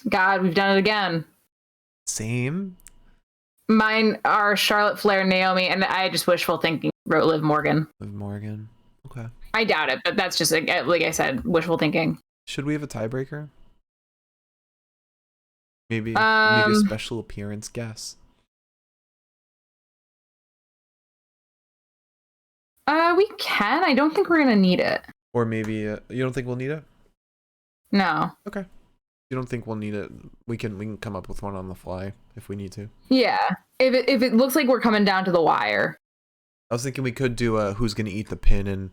[SPEAKER 1] God, we've done it again.
[SPEAKER 2] Same.
[SPEAKER 1] Mine are Charlotte Flair, Naomi, and I just wishful thinking wrote Liv Morgan.
[SPEAKER 2] Liv Morgan. Okay.
[SPEAKER 1] I doubt it, but that's just like I said, wishful thinking.
[SPEAKER 2] Should we have a tiebreaker? Maybe a special appearance guest.
[SPEAKER 1] We can. I don't think we're gonna need it.
[SPEAKER 2] Or maybe you don't think we'll need it?
[SPEAKER 1] No.
[SPEAKER 2] Okay. You don't think we'll need it? We can come up with one on the fly if we need to.
[SPEAKER 1] Yeah. If it looks like we're coming down to the wire.
[SPEAKER 2] I was thinking we could do who's gonna eat the pin in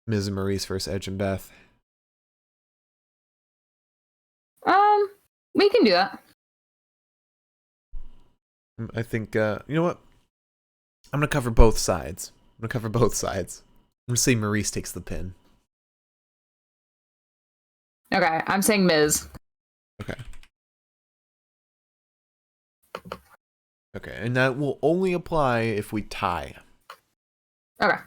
[SPEAKER 2] Miz and Maurice versus Edge and Beth.
[SPEAKER 1] We can do that.
[SPEAKER 2] I think you know what? I'm gonna cover both sides. I'm gonna say Maurice takes the pin.
[SPEAKER 1] Okay, I'm saying Miz.
[SPEAKER 2] Okay, and that will only apply if we tie.
[SPEAKER 1] Okay.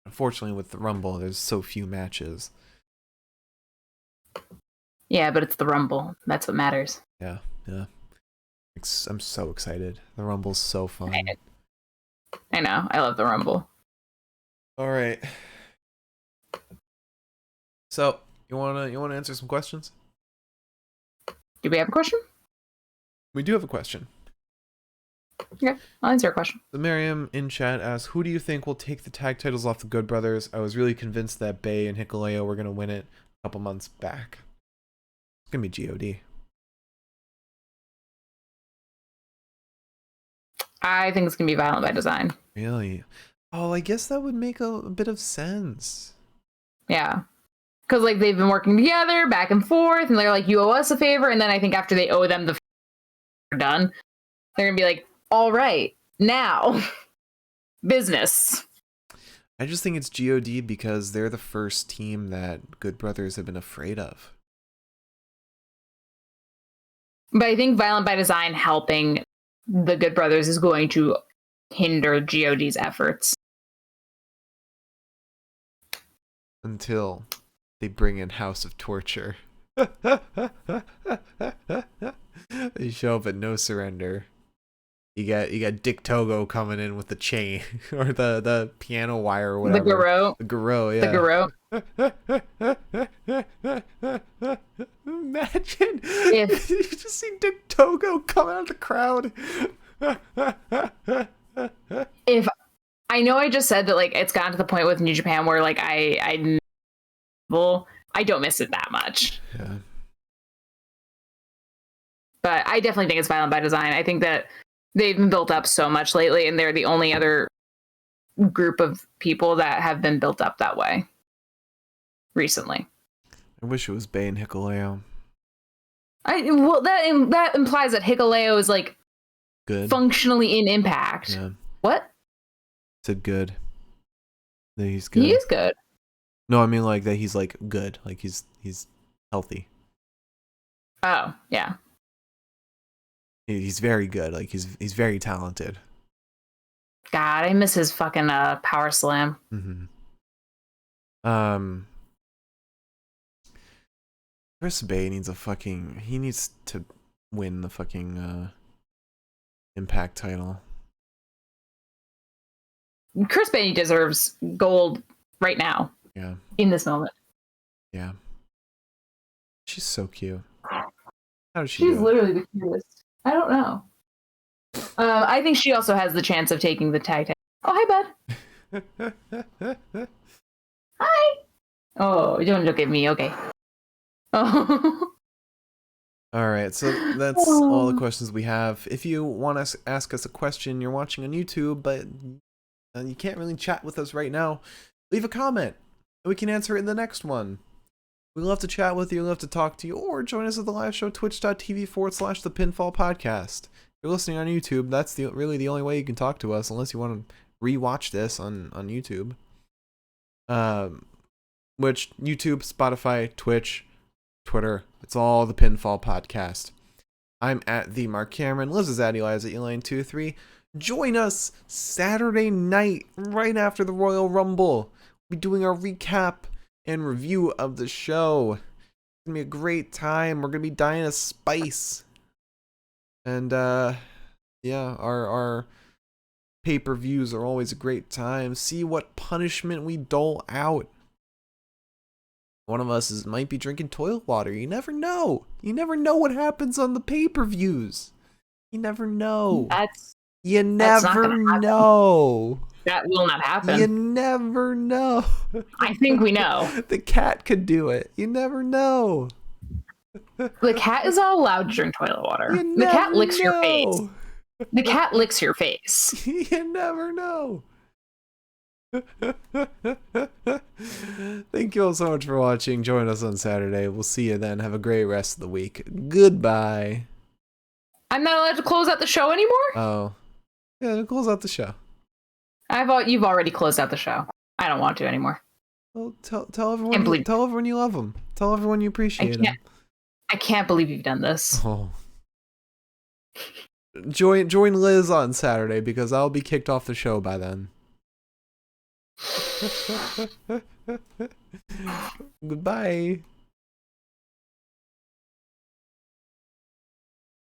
[SPEAKER 2] Unfortunately, with the Rumble, there's so few matches.
[SPEAKER 1] Yeah, but it's the Rumble. That's what matters.
[SPEAKER 2] Yeah. I'm so excited. The Rumble's so fun.
[SPEAKER 1] I know. I love the Rumble.
[SPEAKER 2] All right. So, you wanna answer some questions?
[SPEAKER 1] Do we have a question?
[SPEAKER 2] We do have a question.
[SPEAKER 1] Okay, I'll answer a question.
[SPEAKER 2] So Miriam in chat asks, who do you think will take the tag titles off the Good Brothers? I was really convinced that Bay and Hikuleo were gonna win it a couple months back. It's gonna be GOD.
[SPEAKER 1] I think it's gonna be Violent by Design.
[SPEAKER 2] Really? Oh, I guess that would make a bit of sense.
[SPEAKER 1] Yeah. Because like they've been working together back and forth, and they're like, you owe us a favor, and then I think after they owe them the favor done, they're gonna be like, all right, now business.
[SPEAKER 2] I just think it's GOD because they're the first team that Good Brothers have been afraid of.
[SPEAKER 1] But I think Violent by Design helping the Good Brothers is going to hinder GOD's efforts.
[SPEAKER 2] Until they bring in House of Torture. They show up at No Surrender. You got Dick Togo coming in with the chain or the piano wire or whatever.
[SPEAKER 1] The
[SPEAKER 2] Garou, yeah.
[SPEAKER 1] The Garou.
[SPEAKER 2] Imagine if you just see Dick Togo coming out of the crowd.
[SPEAKER 1] If I know I just said that like it's gotten to the point with New Japan where like I don't miss it that much.
[SPEAKER 2] Yeah.
[SPEAKER 1] But I definitely think it's violent by design. I think that they've been built up so much lately, and they're the only other group of people that have been built up that way recently.
[SPEAKER 2] I wish it was Bay and Hikuleo.
[SPEAKER 1] Well, that implies that Hikuleo is like
[SPEAKER 2] Good.
[SPEAKER 1] Functionally in Impact.
[SPEAKER 2] Yeah.
[SPEAKER 1] What?
[SPEAKER 2] Said good. That he's good.
[SPEAKER 1] He is good.
[SPEAKER 2] No, I mean like that he's like good. Like he's healthy.
[SPEAKER 1] Oh, yeah.
[SPEAKER 2] He's very good. Like he's very talented.
[SPEAKER 1] God, I miss his fucking power slam.
[SPEAKER 2] Mm-hmm. Chris Bay needs he needs to win the fucking Impact title.
[SPEAKER 1] Chris Bay deserves gold right now.
[SPEAKER 2] Yeah.
[SPEAKER 1] In this moment.
[SPEAKER 2] Yeah. She's so cute. How does she
[SPEAKER 1] She's
[SPEAKER 2] do it?
[SPEAKER 1] literally the cutest. I don't know. I think she also has the chance of taking the tag team. Oh, hi, bud. Hi. Oh, you don't look at me. Okay. Oh.
[SPEAKER 2] All right, so that's all the questions we have. If you want to ask us a question, you're watching on YouTube, but you can't really chat with us right now, leave a comment, and we can answer it in the next one. We love to chat with you, love to talk to you, or join us at the live show, twitch.tv/The Pinfall Podcast. If you're listening on YouTube, that's really the only way you can talk to us, unless you want to rewatch this on YouTube. Which, YouTube, Spotify, Twitch, Twitter, it's all The Pinfall Podcast. I'm at the Mark Cameron. Liz is at Eli's at Elaine23. Join us Saturday night, right after the Royal Rumble. We'll be doing our recap and review of the show. It's gonna be a great time. We're gonna be dying of spice. And yeah, our pay-per-views are always a great time. See what punishment we dole out. One of us might be drinking toilet water. You never know. You never know what happens on the pay-per-views. You never know. You never know.
[SPEAKER 1] That will not happen.
[SPEAKER 2] You never know.
[SPEAKER 1] I think we know.
[SPEAKER 2] The cat could do it. You never know.
[SPEAKER 1] The cat is not allowed to drink toilet water. The cat licks your face. The cat licks your face.
[SPEAKER 2] You never know. Thank you all so much for watching. Join us on Saturday. We'll see you then. Have a great rest of the week. Goodbye.
[SPEAKER 1] I'm not allowed to close out the show anymore?
[SPEAKER 2] Oh. Yeah, close out the show.
[SPEAKER 1] You've already closed out the show. I don't want to anymore.
[SPEAKER 2] Well, tell everyone you love them. Tell everyone you appreciate them.
[SPEAKER 1] I can't believe you've done this.
[SPEAKER 2] Oh. Join Liz on Saturday because I'll be kicked off the show by then. Goodbye.